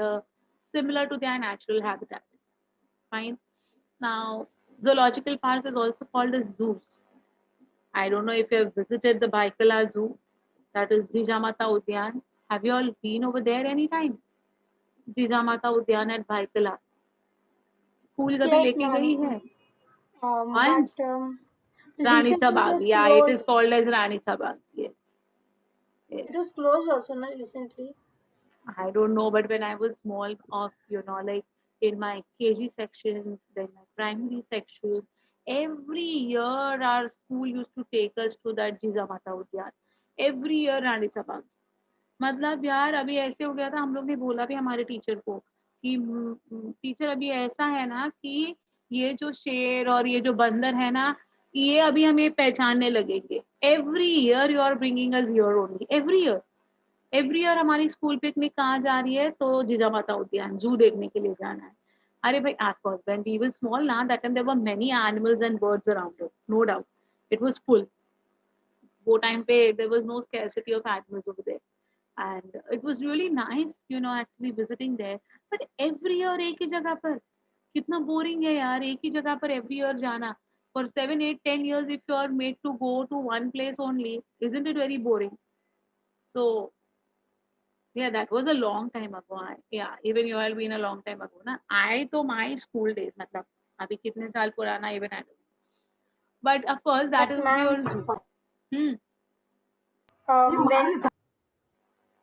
A: similar to their natural habitat. Fine. Now, zoological park is also called as zoos. I don't know if you have visited the Baikala Zoo, that is Jijamata Udyan. Have you all been over there anytime? Jijamata Udyan at Baikala. School कभी
B: Yes,
A: लेके गई
B: ma'am.
A: है?
B: But
A: Once. Rani
B: recently it
A: Sabag.
B: was
A: Yeah, it is
B: closed.
A: called as Rani Sabag. Yes. Yes.
B: It was closed also, not recently.
A: I don't know, but when I was small, of like in my KG section, then my primary section, every year our school used to take us to that Jijamata Udyan. Every year Rani Sabag. मतलब यार अभी ऐसे हो गया था, हम लोग ने बोला भी हमारे टीचर को कि टीचर अभी ऐसा है ना कि ये जो शेर और ये जो बंदर है ना, ये अभी हमें पहचानने लगेंगे. Every year you are bringing us here only. Every year हमारी स्कूल पिकनिक कहाँ जा रही है, तो जिजामाता उद्यान, जू देखने के लिए जाना है. अरे भाई, of course when we were small ना, that time there were many animals and birds around it, no doubt. It was full. वो टाइम पे there was no scarcity of animals over there. And it was really nice, actually visiting there. But every year एक ही जगह पर, कितना boring है यार, एक ही जगह पर every year जाना. For 7, 8, 10 years, if you are made to go to one place only, isn't it very boring? So yeah, that was a long time ago. Yeah, even you have been a long time ago ना. I तो my school days, मतलब अभी कितने साल पुराना, even I don't. But of course, that
B: But
A: is
B: ma'am,
A: your zoo. Hmm.
B: When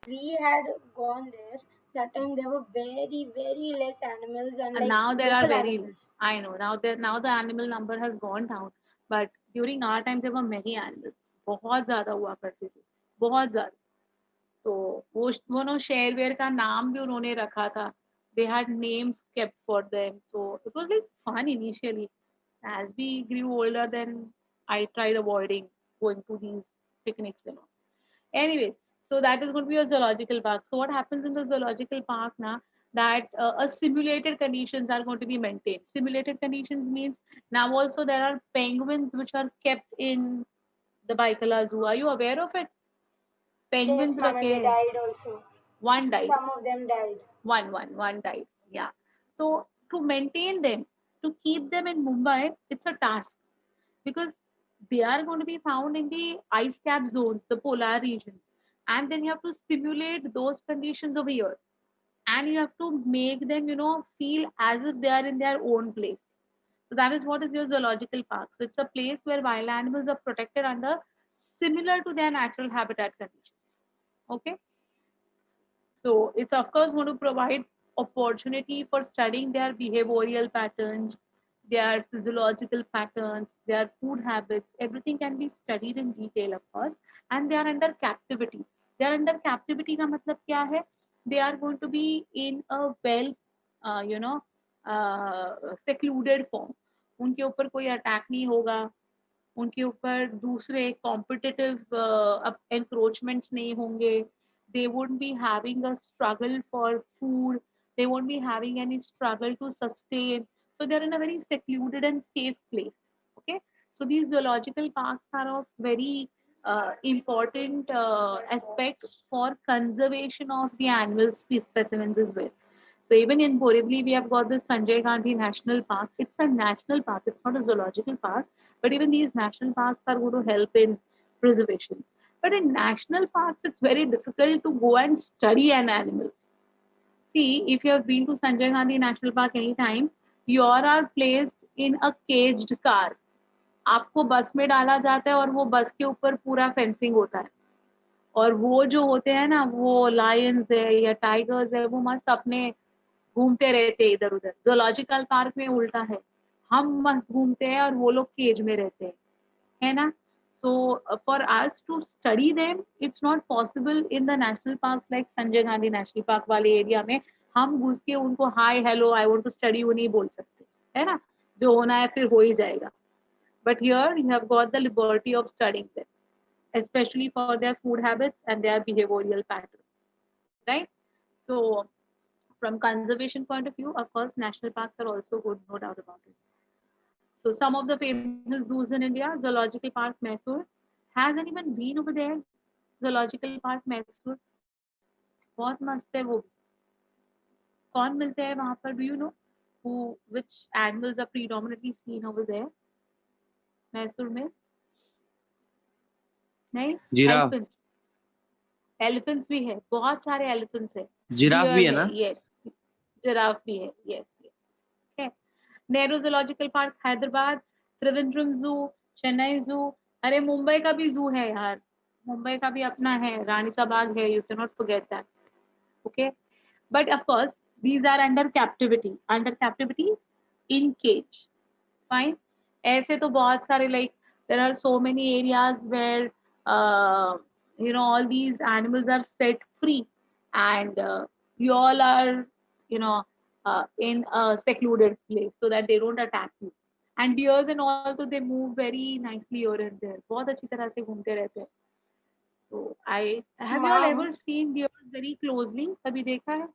B: we had gone there, that time there were very, very less animals and
A: And
B: like
A: now there are
B: local
A: very,
B: animals.
A: I know, now the animal number has gone down, but during our time there were many animals. बहुत ज्यादा हुआ करते थे, बहुत ज्यादा. तो वो no शेरवेयर का नाम भी उन्होंने रखा था. They had names kept for them, so it was like fun initially. As we grew older, then I tried avoiding going to these picnics and all. Anyways, so that is going to be a zoological park. So what happens in the zoological park now, that a simulated conditions are going to be maintained. Simulated conditions means now also there are penguins which are kept in the Baikala Zoo. Are you aware of it?
B: Yes,
A: Penguins
B: ma'am, and
A: रखे
B: they
A: हैं.
B: died also.
A: One died.
B: Some of them died.
A: One died. Yeah. So to maintain them, to keep them in Mumbai, it's a task, because they are going to be found in the ice cap zones, the polar regions. And then you have to simulate those conditions over here. And you have to make them, feel as if they are in their own place. So that is what is your zoological park. So it's a place where wild animals are protected under similar to their natural habitat conditions. Okay. So it's of course going to provide opportunity for studying their behavioral patterns, their physiological patterns, their food habits. Everything can be studied in detail, of course, and they are under captivity. They are under captivity का मतलब क्या है? They are going to be in a well, uh, you know, secluded form. उनके ऊपर कोई attack नहीं होगा. उनके ऊपर दूसरे कॉम्पिटिटिव एनक्रोचमेंट्स नहीं होंगे. They won't be having a struggle for food. They won't be having any struggle to sustain. So they're in a very secluded and safe place. Okay. So these zoological parks are of very important aspect for conservation of the animal specimens as well. So even in Borivali, we have got this Sanjay Gandhi National Park. It's a national park. It's not a zoological park, but even these national parks are going to help in preservation. But in national parks, it's very difficult to go and study an animal. See, if you have been to Sanjay Gandhi National Park anytime, you are placed in a caged car. आपको बस में डाला जाता है और वो बस के ऊपर पूरा फेंसिंग होता है. और वो जो होते हैं ना, वो लायंस है या टाइगर्स है, वो मस्त अपने घूमते रहते हैं इधर उधर. जोलॉजिकल पार्क में उल्टा है, हम मस्त घूमते हैं और वो लोग केज में रहते हैं, है ना. So for us to study them it's not possible in the national park like Sanjay Gandhi national park वाले एरिया में. हम घुस के उनको hi hello I want to study वो नहीं बोल सकते, है ना. जो होना है फिर हो ही जाएगा. But here you have got the liberty of studying them, especially for their food habits and their behavioral patterns, right? So from conservation point of view, of course, national parks are also good, no doubt about it. So some of the famous zoos in India, Zoological Park Mysore. Has anyone been over there? Zoological Park Mysore. बहुत मस्त है वो. कौन मिलते हैं वहाँ पर? Do you know who, which animals are predominantly seen over there? Mysore में? नहीं?
F: जिराफ.
A: Elephants. Elephants भी है, बहुत सारे elephants है.
F: जिराफ भी है
A: Deer
F: ना?
A: Yes. Giraffe भी है. Yes. Okay. Nehru zoological park Hyderabad, Trivandrum जू, चेन्नई जू. अरे मुंबई का भी जू है यार, मुंबई का भी अपना है, रानी का बाग है. You can not forget that. Okay. But of course these are under captivity in cage. Fine. ऐसे तो बहुत सारे, like there are so many areas where all these animals are set free, and you all are you know in a secluded place so that they don't attack you. And deers and all, so they move very nicely here and there. बहुत अच्छी तरह से घूमते रहते हैं. So I have you all
B: Ma'am,
A: ever seen deers very closely? कभी देखा है?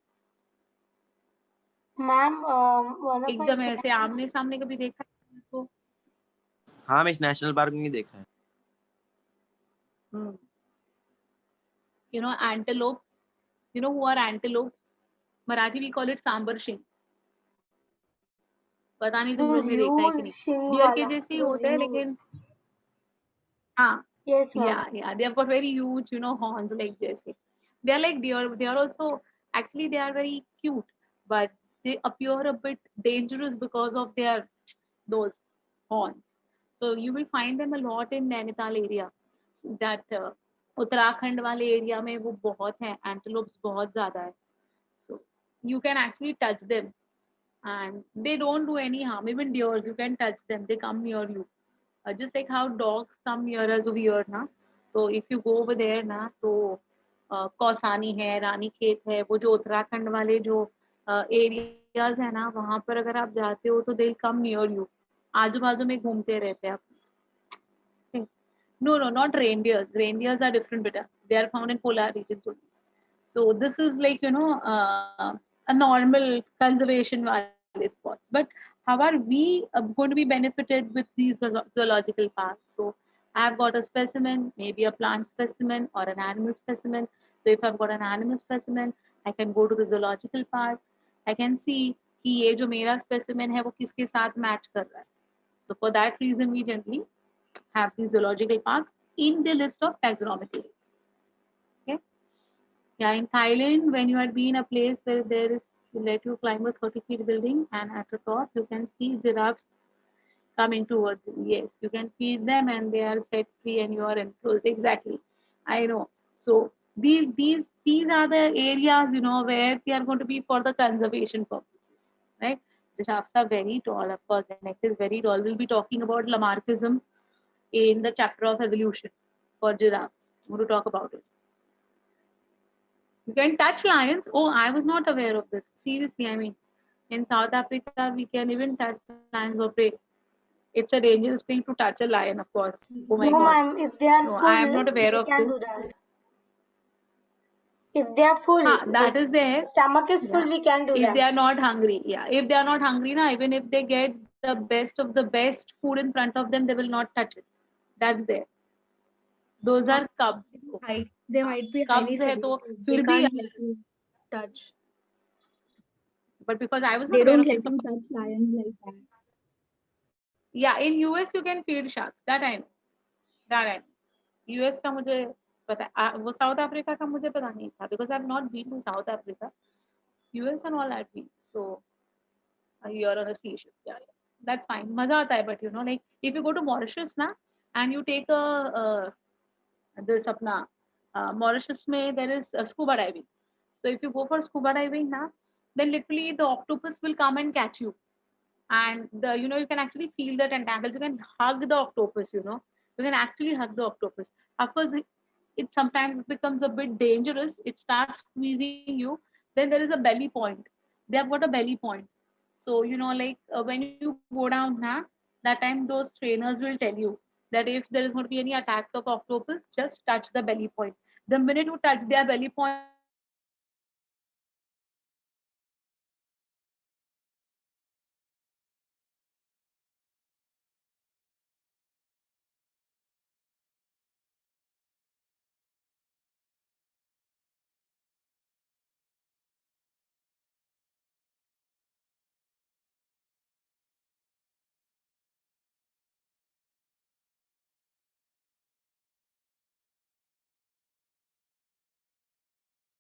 B: ma'am, one of my
A: एकदम ऐसे
B: friends.
A: आमने सामने कभी देखा है उसको?
F: हाँ, मैं इस नेशनल पार्क में नहीं देखा है.
A: Antelopes. You know who are antelopes? Marathi we call it sambar शिंग. पता नहीं तुम लोग
B: Those
A: ने देखा है कि
B: huge
A: नहीं.
B: shing
A: डियर के
B: wala.
A: जैसे ही
B: Those
A: होते हैं,
B: huge.
A: लेकिन हाँ,
B: Yes, ma'am.
A: yeah, they have got very huge, horns like जैसे. They are like deer. They are also, actually they are very cute, but they appear a bit dangerous because of their those horns. So you will find them a lot in Nainital area. That Uttarakhand वाले area में वो बहुत है, antelopes बहुत ज्यादा है. So you can actually touch them and they don't do any harm. Even deers, you can touch them, they come near you. Just like how dogs come near us over here ना. So if you go over there ना, तो कौसानी है, रानीखेत है, वो जो उत्तराखंड वाले जो areas है ना, वहां पर अगर आप जाते हो तो दे कम नियर यू, आजू बाजू में घूमते रहते हैं आप. No, no, not reindeers. Reindeers are different, beta. They are found in polar regions only. So this is like, a normal conservation wildlife spots. But how are we going to be benefited with these zoological parks? So I've got a specimen, maybe a plant specimen or an animal specimen. So if I've got an animal specimen, I can go to the zoological park. I can see कि ये जो मेरा specimen है वो किसके साथ match कर रहा है. So for that reason, we generally have these zoological parks in the list of taxonomic areas. Okay. Yeah, in Thailand, when you had been a place where there is let you climb a 30 feet building, and at the top you can see giraffes coming towards you. Yes, you can feed them and they are set free and you are enclosed. Exactly. I know. So these are the areas, where they are going to be for the conservation purposes. Right? Giraffes are very tall, of course, the neck is very tall. We'll be talking about Lamarckism in the chapter of evolution for giraffes. I'm going to talk about it. You can touch lions. Oh, I was not aware of this. Seriously, I mean, in South Africa, we can even touch lions or prey. It's a dangerous thing to touch a lion, of course. Oh my
B: No,
A: god.
B: ma'am. If they are
A: No, I am
B: full,
A: not aware
B: they
A: of
B: can
A: this.
B: do that. If they are full,
A: That
B: like
A: is there.
B: stomach is full,
A: Yeah.
B: we can do
A: If they
B: that.
A: are not hungry, yeah. If they are not hungry, na, even if they get the best of the best food in front of them, they will not touch it. That's there. Those are cubs. Okay.
E: They
A: हाँ,
E: might be
A: cubs
E: highly
A: है तो
E: seductive. They
A: फिर भी,
E: can't let you touch.
A: but because I was not
E: They
A: aware
E: don't
A: of
E: let
A: this.
E: you touch lions like that.
A: Yeah, in US you can feed sharks. That I know. That I know. US का मुझे पता है. वो south Africa का मुझे पता नहीं था because I've not been to South Africa. US and all I've been. So you're on a sea ship. Yeah, yeah. That's fine. मजा आता है, but like if you go to Mauritius ना and you take this अपना Mauritius में there is scuba diving. So if you go for scuba diving ना, then literally the octopus will come and catch you. And you can actually feel the tentacles, you can hug the octopus, you can actually hug the octopus. Of course, it sometimes becomes a bit dangerous, it starts squeezing you. Then there is a belly point, they have got a belly point. So like when you go down now, that time those trainers will tell you that if there is going to be any attacks of octopus, just touch the belly point. The minute you touch their belly point, they will start squeezing you and they will start biting you. So that is the thing. So yeah,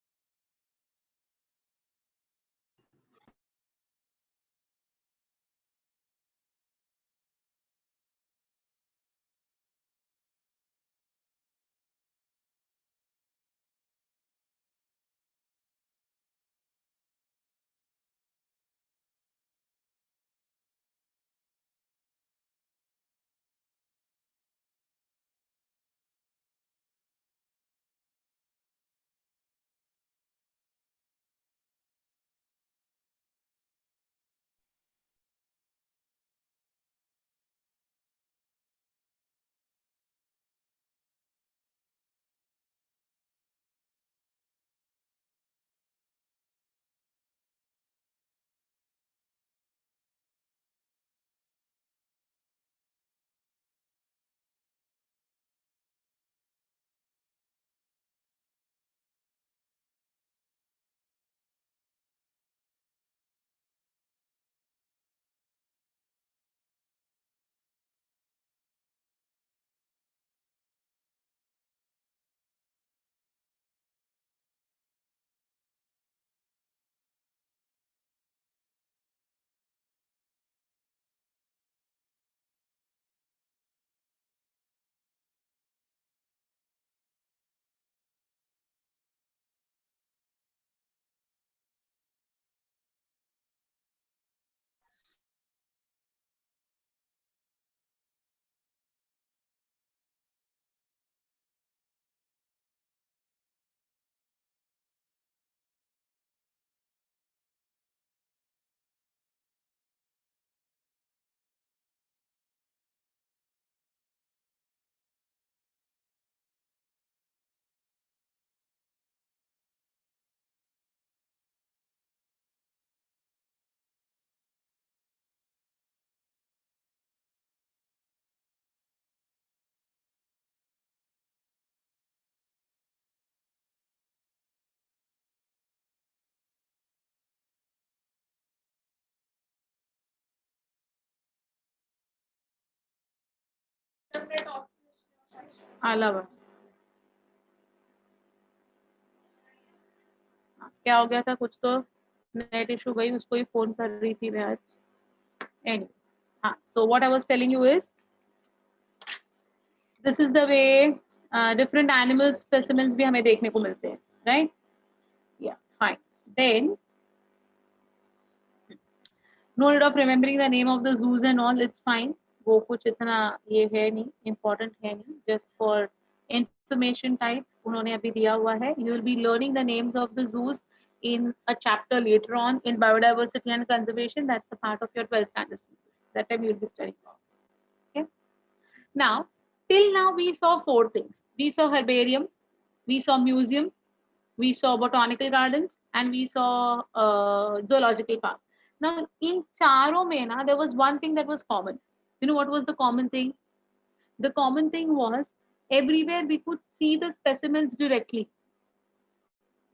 A: अलावा क्या हो गया था, कुछ तो net issue गई, उसको ही phone कर रही थी मैं आज। एनीवेज, हाँ, so what I was telling you is this is the way different animal specimens भी हमें देखने को मिलते हैं, राइट? या fine, then no need of remembering the name of the zoos and all, it's fine, वो कुछ इतना ये है नहीं, important है नहीं, just for information type उन्होंने अभी दिया हुआ है. You will be learning the names of the zoos in a chapter later on in biodiversity and conservation. That's a part of your 12th standard syllabus. That time you will be studying. Okay. Now, till now we saw 4 things. We saw herbarium, we saw museum, we saw botanical gardens, and we saw zoological park. Now, in charo mein na, there was one thing that was common. You know what was the common thing? The common thing was everywhere we could see the specimens directly.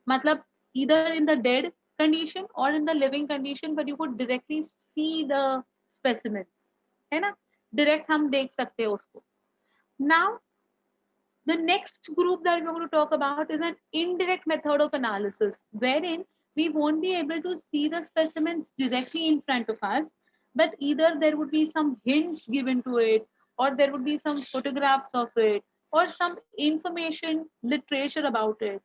A: Matlab, either in the dead condition or in the living condition, but you could directly see the specimens. है ना? Direct हम देख सकते हैं उसको. Now, the next group that we're going to talk about is an indirect method of analysis, wherein we won't be able to see the specimens directly in front of us, but either there would be some hints given to it, or there would be some photographs of it, or some information literature about it.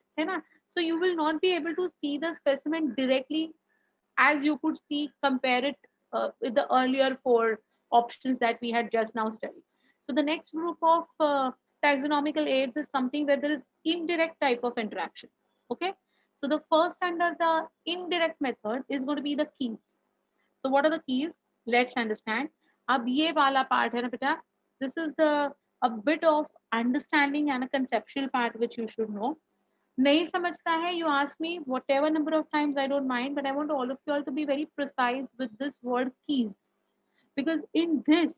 A: So you will not be able to see the specimen directly as you could see, compare it with the earlier 4 options that we had just now studied. So the next group of taxonomical aids is something where there is indirect type of interaction. Okay. So the first under the indirect method is going to be the keys. So what are the keys? Let's understand. Ab ye wala part hai na beta. This is the a bit of understanding and a conceptual part which you should know. नहीं समझता है, you ask me whatever number of times, I don't mind, but I want all of you all to be very precise with this word keys, because in this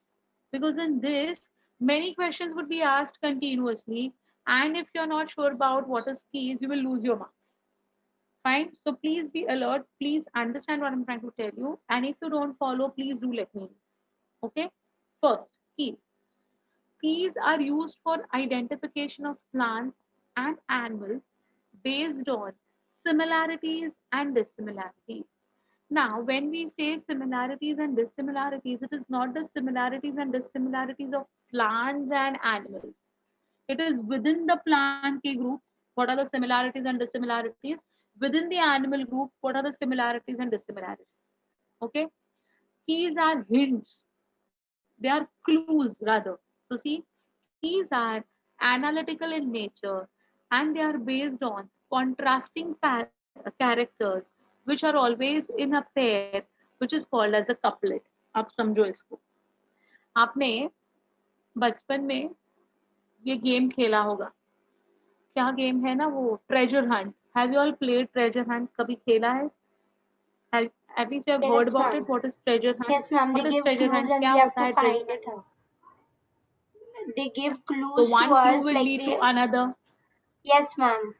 A: many questions would be asked continuously, and if you're not sure about what is keys, you will lose your marks. Fine, so please be alert, please understand what I'm trying to tell you, and if you don't follow, please do let me know. Okay, first, keys are used for identification of plants and animals based on similarities and dissimilarities. Now, when we say similarities and dissimilarities, it is not the similarities and dissimilarities of plants and animals. It is within the plant ke groups, what are the similarities and dissimilarities? Within the animal group, what are the similarities and dissimilarities? Okay? Keys are hints. They are clues rather. So see, keys are analytical in nature and they are based on contrasting characters which are always in a pair which is called as a couplet. आप समझो इसको. आपने बचपन में ये game खेला होगा. क्या गेम है ना वो, treasure Hunt. Have you all played treasure Hunt? कभी खेला है? At least you have heard
B: Yes,
A: about it.
B: ma'am.
A: What is treasure hunt?
B: Yes, ma'am.
A: What
B: They
A: is
B: give
A: treasure
B: clues
A: hunt?
B: and
A: क्या
B: we have
A: होता
B: to
A: है treasure
B: find
A: hunt?
B: it out. They give
A: So
B: clues to
A: one clue
B: us,
A: will
B: like
A: lead to
B: they.
A: another,
B: Yes, ma'am.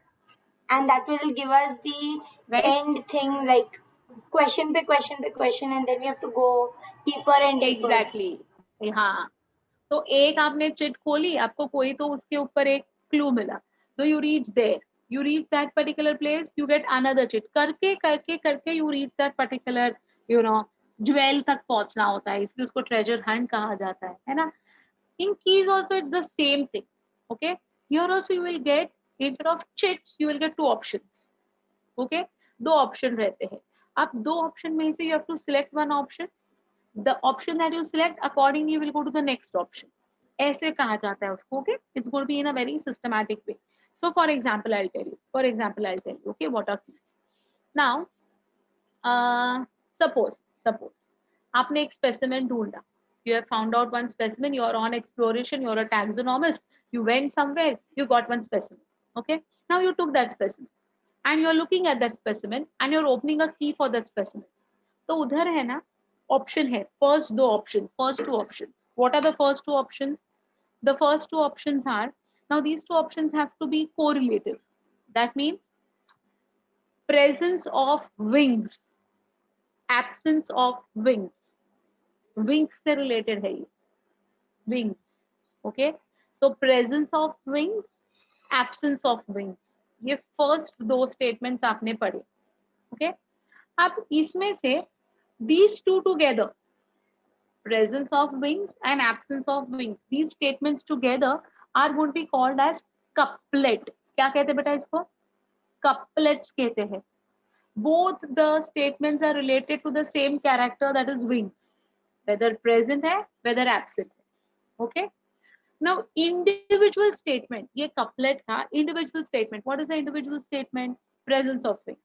B: And that will give us the
A: right?
B: end thing, like question by question by question, and then we have to go deeper and deeper.
A: Exactly. हाँ. तो एक आपने chit खोली, आपको कोई तो उसके ऊपर एक क्लू मिला, तो you reach there, you reach that particular place, you get another chit, करके करके करके you reach that particular jewel तक पहुंचना होता है, इसलिए उसको ट्रेजर हंट कहा जाता है ना. In keys also it's the same thing. Okay, here also you will get, instead of chits you will get 2 options. Okay, 2 option रहते हैं. आप 2 ऑप्शन में से you have to select one option. The option that you select, accordingly you will go to the next option. ऐसे कहा जाता है उसको. Okay, it's going to be in a very systematic way. So for example I'll tell you, okay, what are keys. Now suppose आपने एक specimen ढूंढा, you have found out one specimen, you are on exploration, you are a taxonomist, you went somewhere, you got one specimen. Okay, now you took that specimen and you are looking at that specimen and you are opening a key for that specimen. तो उधर है ना option है, first 2 options. What are the first 2 options? The first 2 options are, now these 2 options have to be correlative. That means presence of wings, absence of wings. Wings से related है ये, wings. Okay, so presence of wings, absence of wings, ये first दो statements आपने पढ़े. Okay, अब इसमें से these two together, presence of wings and absence of wings, these statements together are going to be called as couplet. क्या कहते हैं बेटा इसको? couplets कहते हैं. Both the statements are related to the same character, that is wings, whether present है whether absent है. Okay, now individual statement, ये couplet था. Individual statement, what is the individual statement? Presence of wings.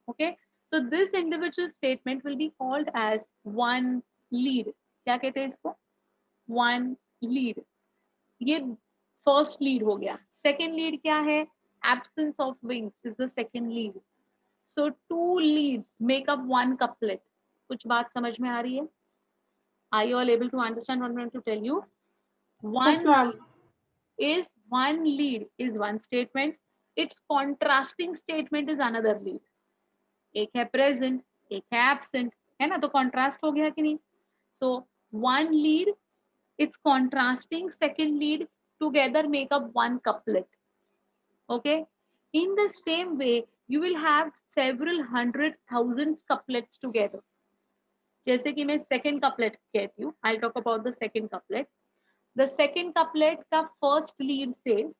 A: Okay, so this individual statement will be called as one lead. क्या कहते हैं इसको? one lead. ये first lead हो गया. second lead क्या है? absence of wings is the second lead. So two leads make up one couplet. कुछ बात समझ में आ रही है? Are you all able to understand what I'm going to tell you?
B: Yes, ma'am.
A: One lead is one statement. Its contrasting statement is another lead. एक है present, एक है absent, है ना? तो contrast हो गया कि नहीं? So one lead, its contrasting second lead together make up one couplet. Okay, in the same way you will have several hundred thousands couplets together. जैसे कि मैं second couplet कहती हूँ, I'll talk about the second couplet. The second couplet का first lead says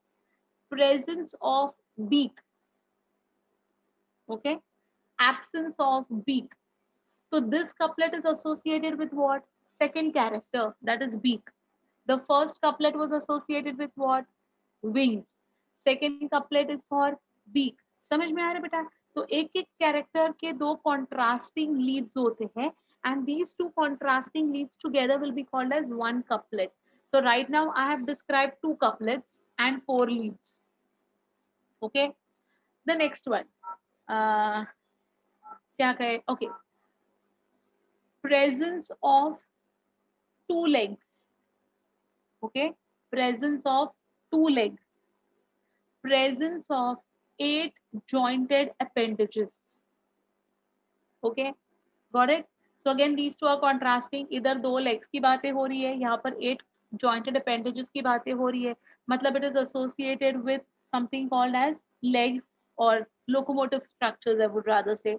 A: presence of beak. Okay, absence of beak. So this couplet is associated with what? Second character, that is beak. The first couplet was associated with what? Wings. Second couplet is for beak. समझ में आ रहा है बेटा? तो एक एक character के दो contrasting leads होते हैं, and these two contrasting leads together will be called as one couplet. So right now I have described two couplets and four leads. Okay, the next one, क्या कहे? Okay, presence of two legs. Okay, presence of two legs, presence of 8 jointed appendages. Okay, got it? So again these two are contrasting. इधर दो legs की बातें हो रही है, यहाँ पर 8 jointed appendages की बातें हो रही है. मतलब it is associated with something called as legs or locomotive structures, I would rather say.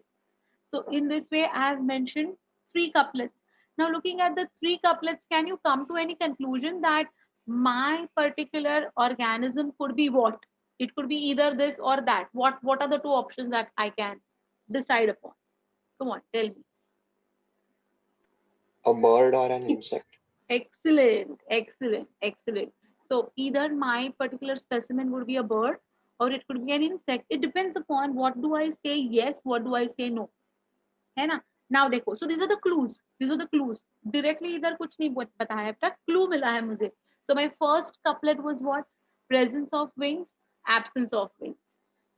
A: So in this way I have mentioned 3 couplets. Now looking at the 3 couplets, can you come to any conclusion that my particular organism could be what? It could be either this or that. What are the two options that I can decide upon? Come on, tell me.
G: A bird or an insect.
A: Excellent, excellent, excellent. So either my particular specimen would be a bird or it could be an insect. It depends upon what do I say yes, what do I say no. है ना? Now देखो, so these are the clues. These are the clues. Directly इधर कुछ नहीं बताया, but clue मिला है मुझे. So my first couplet was what? Presence of wings, absence of wings.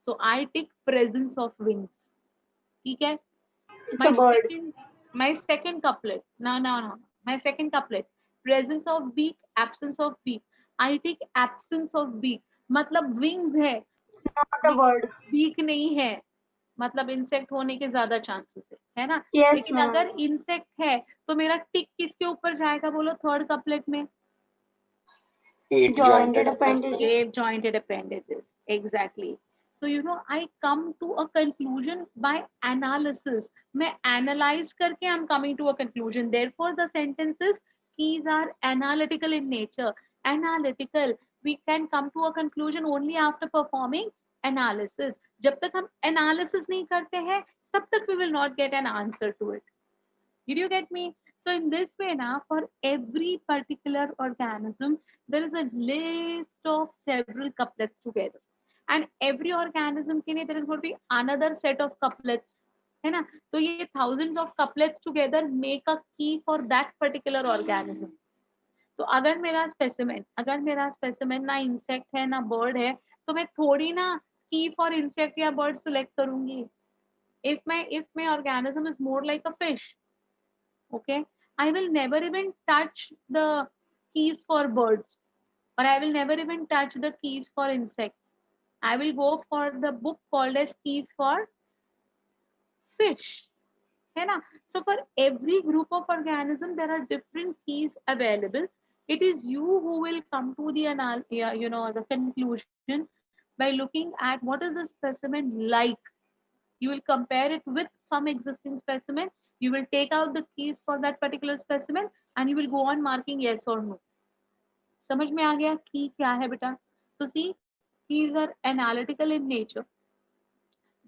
A: So I tick presence of wings. ठीक है?
B: It's a bird.
A: My second couplet. No. My second couplet. Presence of beak, absence of beak. I tick absence of beak. मतलब wings है.
B: Not a bird.
A: Beak नहीं है. मतलब insect होने के ज्यादा चांसेस है ना?
B: Yes,
A: लेकिन
B: ma'am.
A: अगर इंसेक्ट है तो मेरा टिक किसके ऊपर जाएगा बोलो? थर्ड कपलेट में
G: 8
B: Jointed appendages.
A: 8 jointed appendages. Exactly. So you know I come to a conclusion by analysis. मैं analyze करके I'm coming to a conclusion. Therefore the sentences keys are analytical in nature. Analytical. We can come to a conclusion only after performing analysis. जब तक हम analysis नहीं करते हैं तब तक we will not get an answer to it. Did you get me? So in this way now, for every particular organism, there is a list of several couplets together. And every organism के लिए there is going to be another set of couplets. है ना? तो ये thousands of couplets together make a key for that particular organism. तो अगर मेरा specimen ना इंसेक्ट है ना बर्ड है तो मैं थोड़ी ना की फॉर इंसेक्ट या बर्ड सिलेक्ट करूंगी. if my organism is more like a fish, okay, I will never even touch the keys for birds, or I will never even touch the keys for insects. I will go for the book called as keys for fish. है ना? So for every group of organism there are different keys available. It is you who will come to the the conclusion by looking at what is the specimen like. You will compare it with some existing specimen. You will take out the keys for that particular specimen and you will go on marking yes or no. समझ में आ गया की क्या है बेटा? So see, keys are analytical in nature.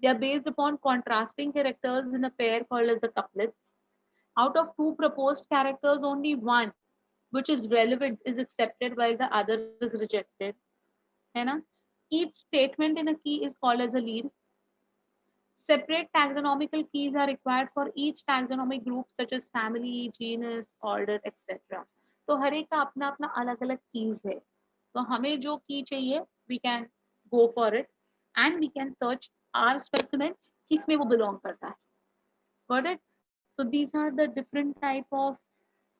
A: They are based upon contrasting characters in a pair called as the couplets. Out of two proposed characters, only one which is relevant is accepted while the other is rejected. है ना? Each statement in a key is called as a lead. Separate taxonomical keys are required for each taxonomic group such as family, genus, order, etc. तो हर एक का अपना अपना अलग अलग keys है. तो हमें जो key चाहिए, we can go for it and we can search our specimen किसमें वो belong करता है. Got it? So these are the different type of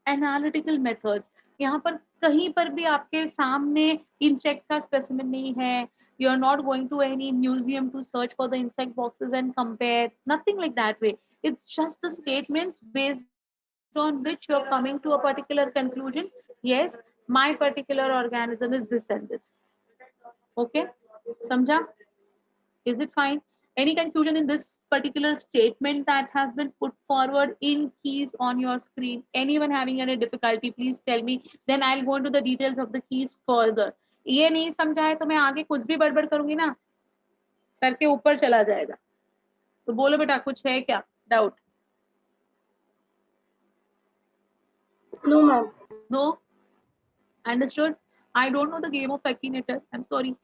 A: analytical methods. यहाँ पर कहीं पर भी आपके सामने इंसेक्ट का स्पेसिमेन नहीं है. You are not going to any museum to search for the insect boxes and compare. Nothing like that way. It's just the statements based on which you are coming to a particular conclusion. Yes, my particular organism is this and this. Okay, समझा? Is it fine? Any confusion in this particular statement that has been put forward in keys on your screen? Anyone having any difficulty, please tell me. Then I'll go into the details of the keys further. ये नहीं समझा है तो मैं आगे कुछ भी बड़बड़ करूंगी ना, सर के ऊपर चला जाएगा. तो बोलो बेटा, कुछ है क्या doubt?
B: No, ma'am.
A: No? Understood? I don't know the game of Akinator. I'm sorry.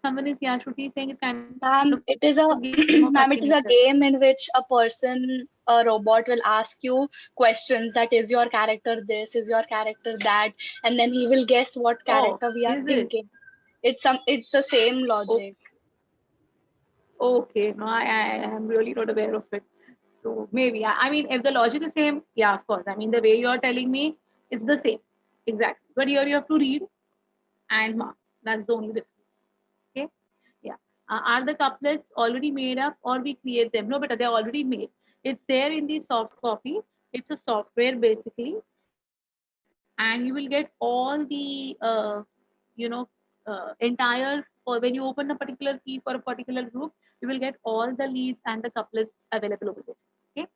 A: Someone is Shruti saying it's kind of
E: It is a
A: game of
E: ma'am, it is a
A: Akinator.
E: game in which a robot will ask you questions that is your character this, is your character that, and then he will guess what character we are
A: is it?
E: thinking. It's the same logic.
A: Okay, no, I am really not aware of it. So maybe, I mean, if the logic is same, yeah, of course. I mean, the way you are telling me, it's the same, exactly. But here you have to read and mark. That's the only difference. Okay, yeah. Are the couplets already made up or we create them? No, but they're already made. It's there in the soft copy. It's a software basically, and you will get all the entire, or when you open a particular key for a particular group, you will get all the leads and the couplets available over there. Okay.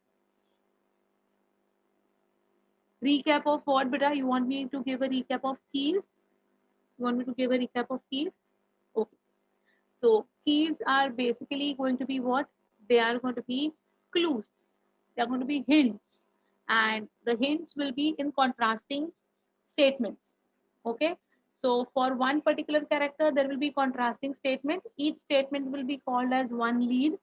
A: Recap of what, beta? You want me to give a recap of keys? You want me to give a recap of keys? Okay. So keys are basically going to be what? They are going to be clues. They are going to be hints. And the hints will be in contrasting statements. Okay. So for one particular character, there will be contrasting statement. Each statement will be called as one lead,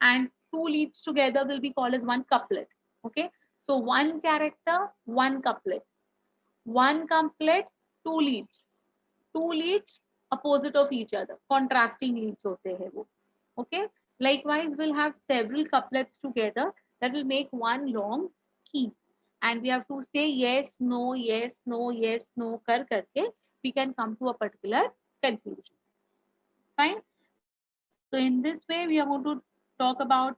A: and two leads together will be called as one couplet. Okay. So one character, one couplet. One couplet, two leads. Two leads opposite of each other. Contrasting leads hote hai wo. Okay. Likewise, we'll have several couplets together that will make one long key. And we have to say yes, no, yes, no, yes, no, kar karke we can come to a particular conclusion. Fine. So in this way, we are going to talk about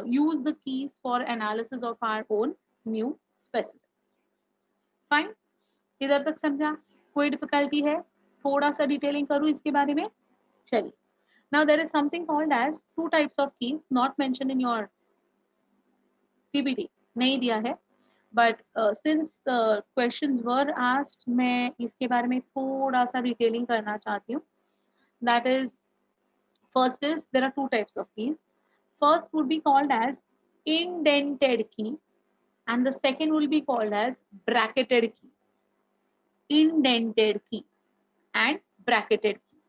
A: use the keys for analysis of our own new specimen. Fine. इधर तक समझा? कोई difficulty है? थोड़ा सा detailing करूँ इसके बारे में? चलिए. Now there is something called as two types of keys, not mentioned in your PPT. नहीं दिया है. But since questions were asked, मैं इसके बारे में थोड़ा सा डिटेलिंग करना चाहती हूँ. That is, first is there are two types of keys. First would be called as indented key, and the second will be called as bracketed key. Indented key and bracketed key.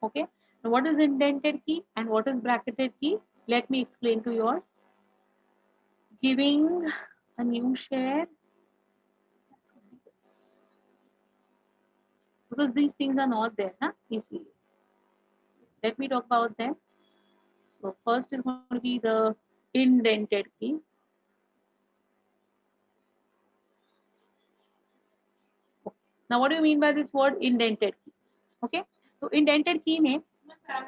A: Okay. Now, what is indented key and what is bracketed key? Let me explain to you all. Giving a new share, because these things are not there, na? Easily. Let me talk about them. So first is going to be the indented key. Now what do you mean by this word indented key? Okay, तो indented key में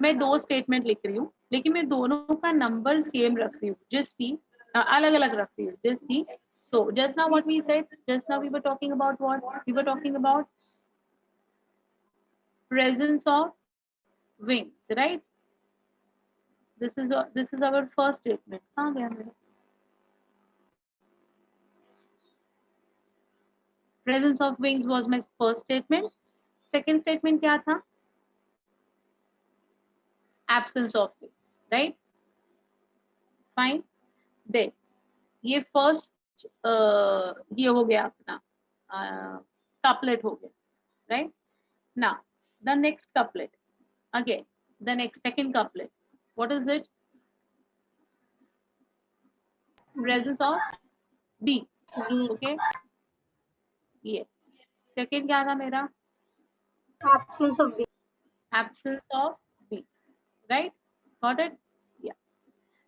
A: मैं दो statement लिख रही हूँ, लेकिन मैं दोनों का नंबर सेम रख रही हूँ. जिस सी अलग अलग रख रही हूँ. जिस सी So just now what we said, just now we were talking about what? We were talking about presence of wings, right? This is our first statement. कहाँ गया मेरा? Presence of wings was my first statement. Second statement क्या था? Absence of wings, right? Fine. Then ये first ये हो गया अपना couplet हो गया, right? Now the next couplet. Again, the next second couplet. What is it? Presence of B.
B: B.
A: Okay. Yes. Second क्या था मेरा?
B: Absence of B.
A: Absence of B. Right? Got it? Yeah.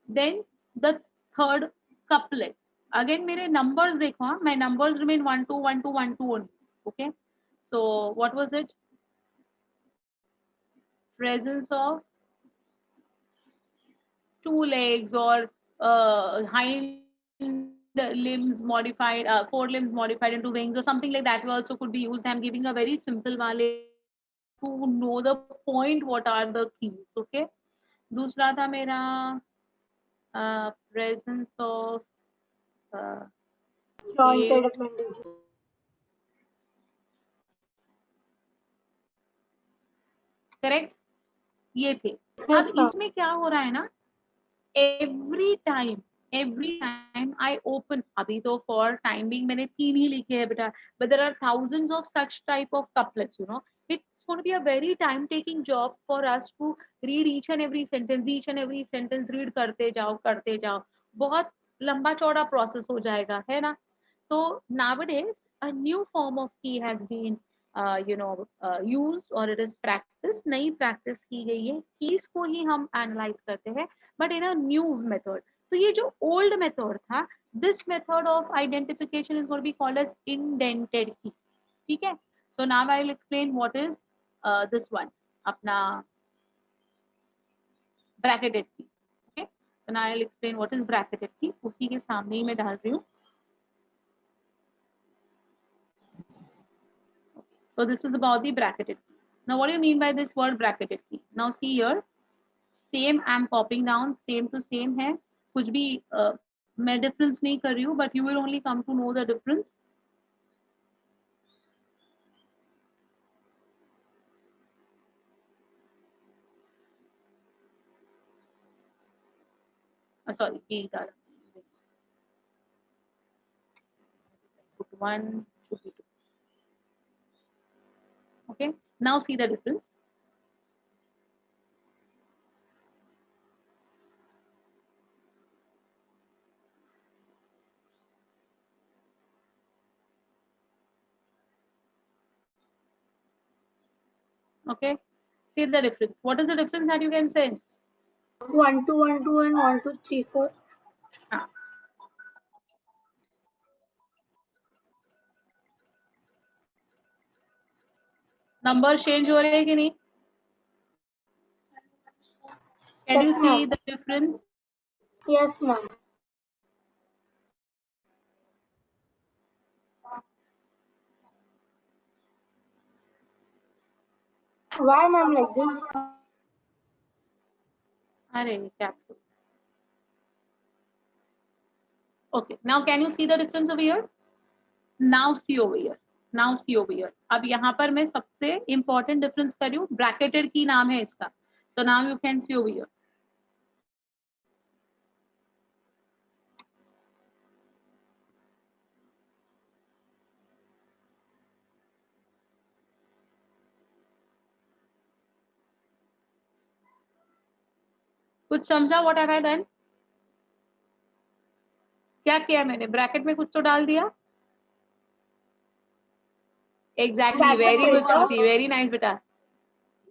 A: Then the third couplet. Again मेरे numbers देखो हाँ. My numbers remain 1 2 1 2 1 2 only. Okay. So what was it? Presence of two legs or hind limbs modified, four limbs modified into wings or something like that also could be used. I'm giving a very simple wale to know the point what are the keys. Okay. दूसरा था मेरा presence of
B: Jointed appendages.
A: Correct ये थे.
B: Yes,
A: अब
B: ma'am.
A: इसमें क्या हो रहा है ना, every time I open, अभी तो for time being मैंने 3 ही लिखे हैं बेटा, but there are thousands of such type of couplets, you know. It's going to be a very time taking job for us to read each and every sentence read करते जाओ, बहुत लंबा चौड़ा process हो जाएगा, है ना. So nowadays a new form of key has been used or it is practiced. नई practice की गई है, keys को ही हम analyze करते हैं but in a new method. तो ये जो old method था, this method of identification is going to be called as indented key. ठीक है. So now I will explain what is this one, अपना bracketed key. Okay. So now I will explain what is bracketed key. उसी के सामने ही मैं डाल रही हूँ. So this is about the bracketed key. Now what do you mean by this word bracketed key? Now see here, same I'm copying down, same to same है, कुछ भी मैं difference नहीं कर रही हूँ, but you will only come to know the difference. Sorry, ये डाला. Put 1 should be 2. Okay, now see the difference. Okay, see the difference. What is the difference that you can sense?
B: 1 2 1 2 and 1 2 3 4.
A: हाँ. Number change हो रहे हैं कि नहीं? Can
B: Yes,
A: you see
B: ma'am.
A: the difference?
B: Yes, ma'am. Why, ma'am, like this?
A: अरे capsule. Okay, now can you see the difference over here? Now see over here. Now see over here. अब यहाँ पर मैं सबसे important difference कर रही हूँ. Bracketed की नाम है इसका. So now you can see over here. कुछ समझा? What have I done? क्या किया मैंने? ब्रैकेट में कुछ तो डाल दिया. Exactly.
B: That's
A: Very good,
B: better.
A: Shruti. Very nice, beta.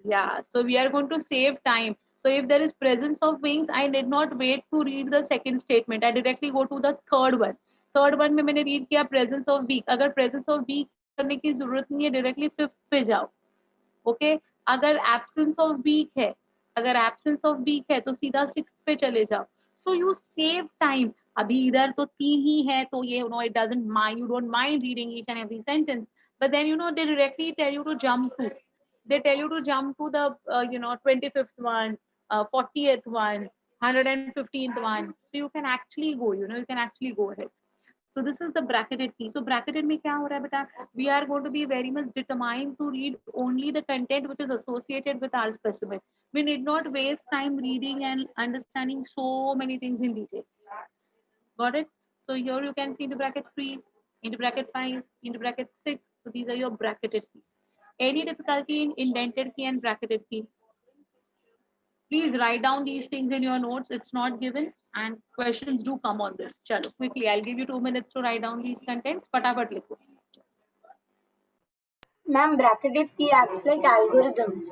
A: Yeah. So we are going to save time. So if there is presence of wings, I did not wait to read the second statement. I directly go to the third one. Third one में मैंने read किया presence of beak. अगर presence of beak करने की जरूरत नहीं है, directly fifth पे जाओ. Okay. अगर absence of beak है, अगर absence of beak है तो सीधा sixth पे चले जाओ. So you save time. अभी इधर तो 3 ही है, तो ये it doesn't mind, you don't mind reading each and every sentence, but then they directly tell you to jump to, the 25th one, 40th one, 115th one, so you can actually go, you can actually go ahead. So this is the bracketed key. So bracketed में क्या हो रहा है बेटा? We are going to be very much determined to read only the content which is associated with our specimen. We need not waste time reading and understanding so many things in detail. Got it? So here you can see into bracket 3, into bracket 5, into bracket 6. So these are your bracketed keys. Any difficulty in indented key and bracketed key? Please write down these things in your notes. It's not given, and questions do come on this. Chalo, quickly, I'll give you 2 minutes to write down these contents. Fatafat likho.
B: Ma'am, bracketed key acts like algorithms.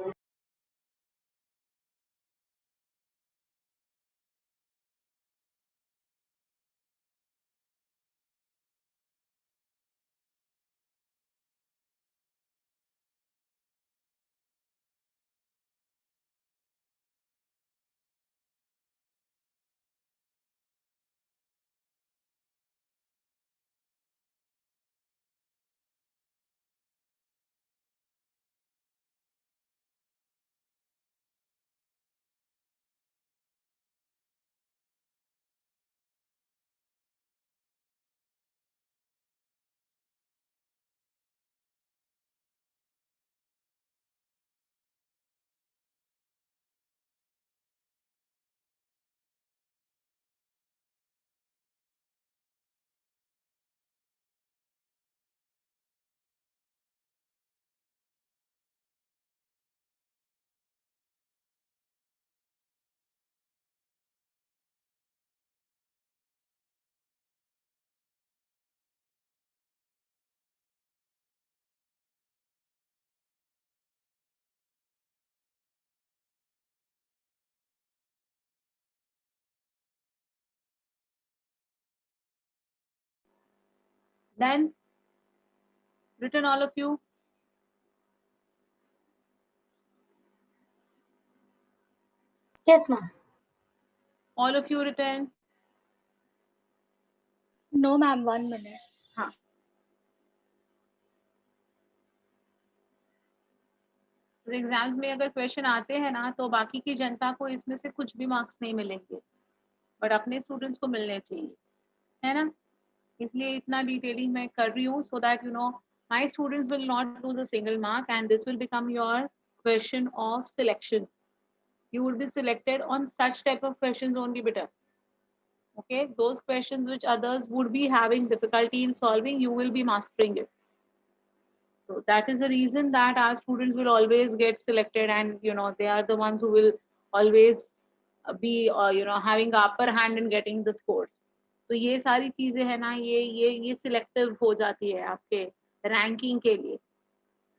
A: Then, written all of you.
B: Yes, ma'am.
A: All of you written.
E: No, ma'am, 1 minute.
A: हाँ. तो exams में अगर question आते हैं ना, तो बाकी की जनता को इसमें से कुछ भी मार्क्स नहीं मिलेंगे, बट अपने स्टूडेंट्स को मिलने चाहिए, है ना? इसलिए इतना डिटेलिंग मैं कर रही हूँ, so that my students will not lose a single mark, and this will become your question of selection. You will be selected on such type of questions only, beta. Okay, those questions which others would be having difficulty in solving, you will be mastering it. So that is the reason that our students will always get selected, and they are the ones who will always be having upper hand in getting the scores. तो ये सारी चीजें है ना, ये selective हो जाती है आपके रैंकिंग के लिए,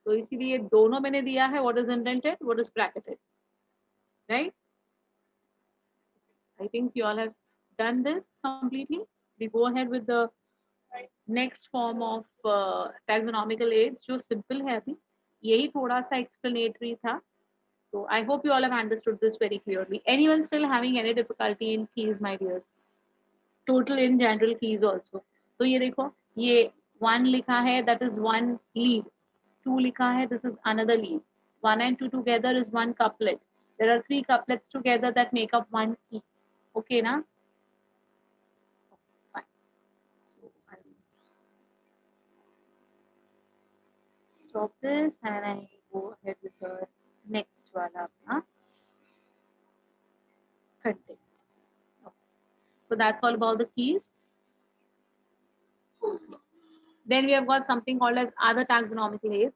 A: तो इसीलिए दोनों मैंने दिया है, what is indented, what is bracketed, right? I think you all have done this completely. We go ahead with the next form of taxonomical aids, जो simple है अभी, यही थोड़ा सा explanatory था. So I hope you all have understood this very clearly. Anyone still having any difficulty in keys, my dears? Total in general keys also. तो ये देखो, ये 1 लिखा है, that is 1 lead. 2 लिखा है, this is another lead. 1 and 2 together is 1 couplet. There are 3 couplets together that make up 1 key. Okay, na? Fine. So I will stop this and I go ahead with the next wala apna content. Okay. So that's all about the keys. Then we have got something called as other taxonomical aids.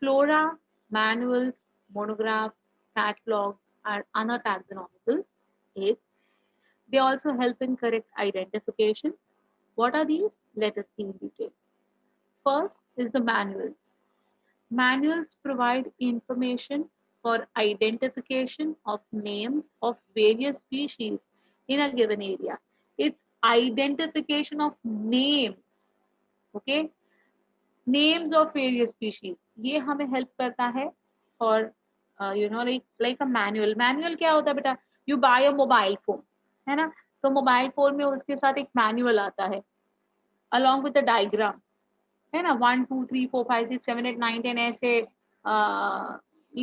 A: Flora, manuals, monographs, catalogs are other taxonomical aids. They also help in correct identification. What are these? Let us see in detail. First is the manuals. Manuals provide information for identification of names of various species in a given area. It's identification of names. Okay, names of various species. ये हमें help करता है for like a manual. Manual क्या होता है बेटा? You buy a mobile phone, है ना? तो मोबाइल फोन में उसके साथ एक मैनुअल आता है अलॉन्ग विद द डायग्राम, है ना, 1 2 3 4 5 6 7 8 9 10 ऐसे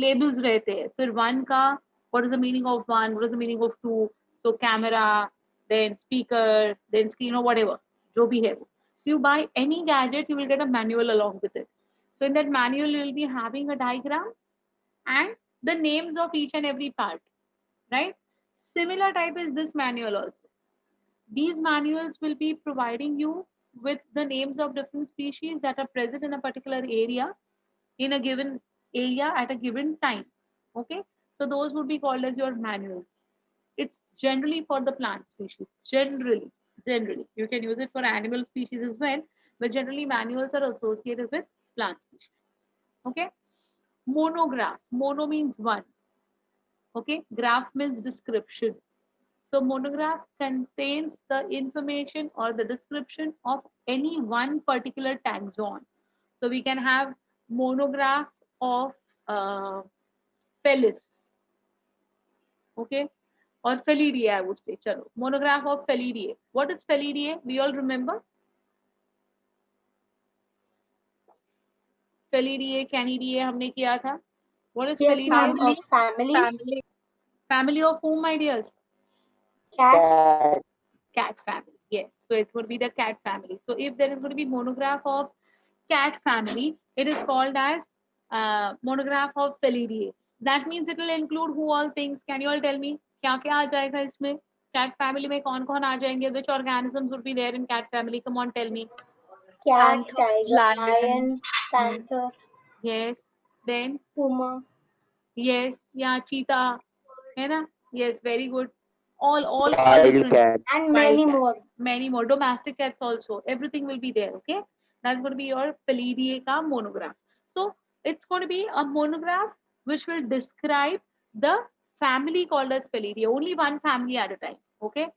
A: लेबल्स रहते हैं। फिर 1 का what is the meaning of 1, what is the meaning of 2, so camera, then speaker, then screen और व्हाटएवर जो भी है वो। So you buy any gadget, you will get a manual along with it. So in that manual, you will be having a diagram and the names of each and every part, right? Similar type is this manual also. These manuals will be providing you with the names of different species that are present in a particular area, in a given area at a given time. Okay, so those would be called as your manuals. It's generally for the plant species. Generally, you can use it for animal species as well, but generally manuals are associated with plant species. Okay, monograph. Mono means one. Okay, graph means description. So monograph contains the information or the description of any one particular taxon. So we can have monograph of Felis, okay, or Felidae, I would say. Chalo, monograph of Felidae. What is Felidae? We all remember? Felidae, Canidae हमने किया था. What is
B: Yes,
A: Felidae?
B: ma'am.
E: Family.
B: Family.
E: Family.
A: Family of whom, my dears?
B: Cat.
G: Cat.
A: Cat family. Yes. So it's going to be the cat family. So if there is going to be monograph of cat family, it is called as monograph of Felidae. That means it will include who all things. Can you all tell me? क्या क्या आ जाएगा इसमें? Cat family में कौन कौन आ जाएंगे? Which organisms would be there in cat family? Come on, tell me.
B: Cat,
E: Panthers,
B: tiger,
E: lion.
B: lion, panther,
A: Yes. Then
B: puma,
A: yes, yeah, cheetah, है ना? Yes, very good. All
G: Wild
A: different.
G: cat.
B: and
A: Wild
B: many
A: cat.
B: more.
A: Many more domestic cats also. Everything will be there. Okay, that's going to be your Felidae ka monograph. So it's going to be a monograph which will describe the family called as Felidae. Only one family at a time. Okay,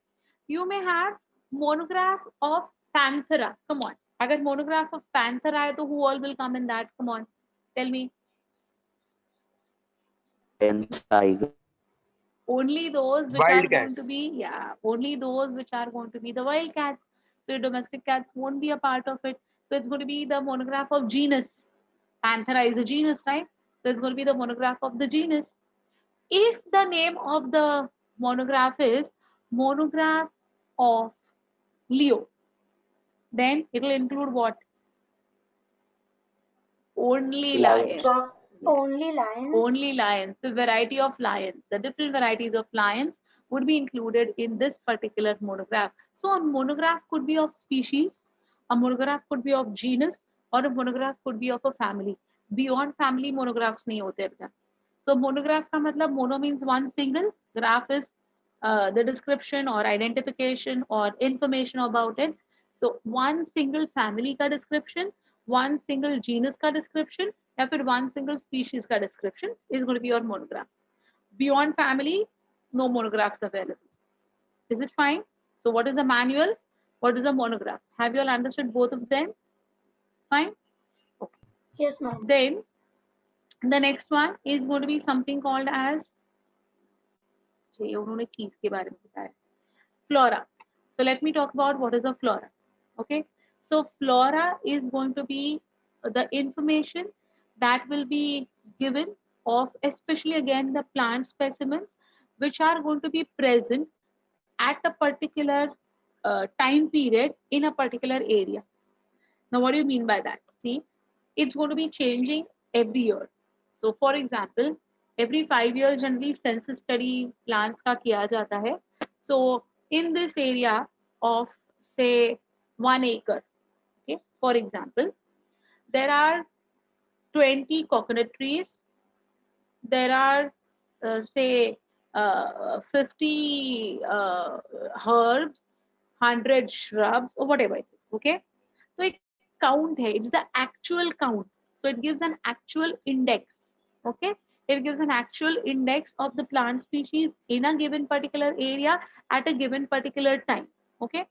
A: you may have monograph of Panthera. Come on. अगर monograph of Panthera आए तो who all will come in that? Come on, tell me.
G: And tiger.
A: Only those which
F: Wild
A: are
F: cat.
A: going to be, yeah, only those which are going to be the wild cats. So your domestic cats won't be a part of it. So it's going to be the monograph of genus. Panthera is a genus, right? So it's going to be the monograph of the genus. If the name of the monograph is monograph of Leo, then it will include what? Only lions.
G: Lion.
B: Only lions.
A: Only lions. The variety of lions, the different varieties of lions would be included in this particular monograph. So a monograph could be of species, a monograph could be of genus, or a monograph could be of a family. Beyond family monographs नहीं होते बेटा. So monograph का मतलब mono means one single, graph is the description or identification or information about it. So one single family का description, one single genus का description, या फिर one single species का description is going to be your monograph. Beyond family, no monographs available. Is it fine? So what is a manual? What is a monograph? Have you all understood both of them? Fine. Okay.
B: Yes, ma'am.
A: Then the next one is going to be something called as ये उन्होंने keys के बारे में बताया. Flora. So let me talk about what is a flora. Okay. So flora is going to be the information that will be given of especially again the plant specimens which are going to be present at a particular time period in a particular area. Now, what do you mean by that? See, it's going to be changing every year. So, for example, every 5 years generally census study plants का किया जाता है. So, in this area of say 1 acre, okay, for example, there are 20 coconut trees. There are say 50 herbs, 100 shrubs, or whatever it is. Okay, so it count hai. It's the actual count. So it gives an actual index. Okay, it gives an actual index of the plant species in a given particular area at a given particular time. Okay,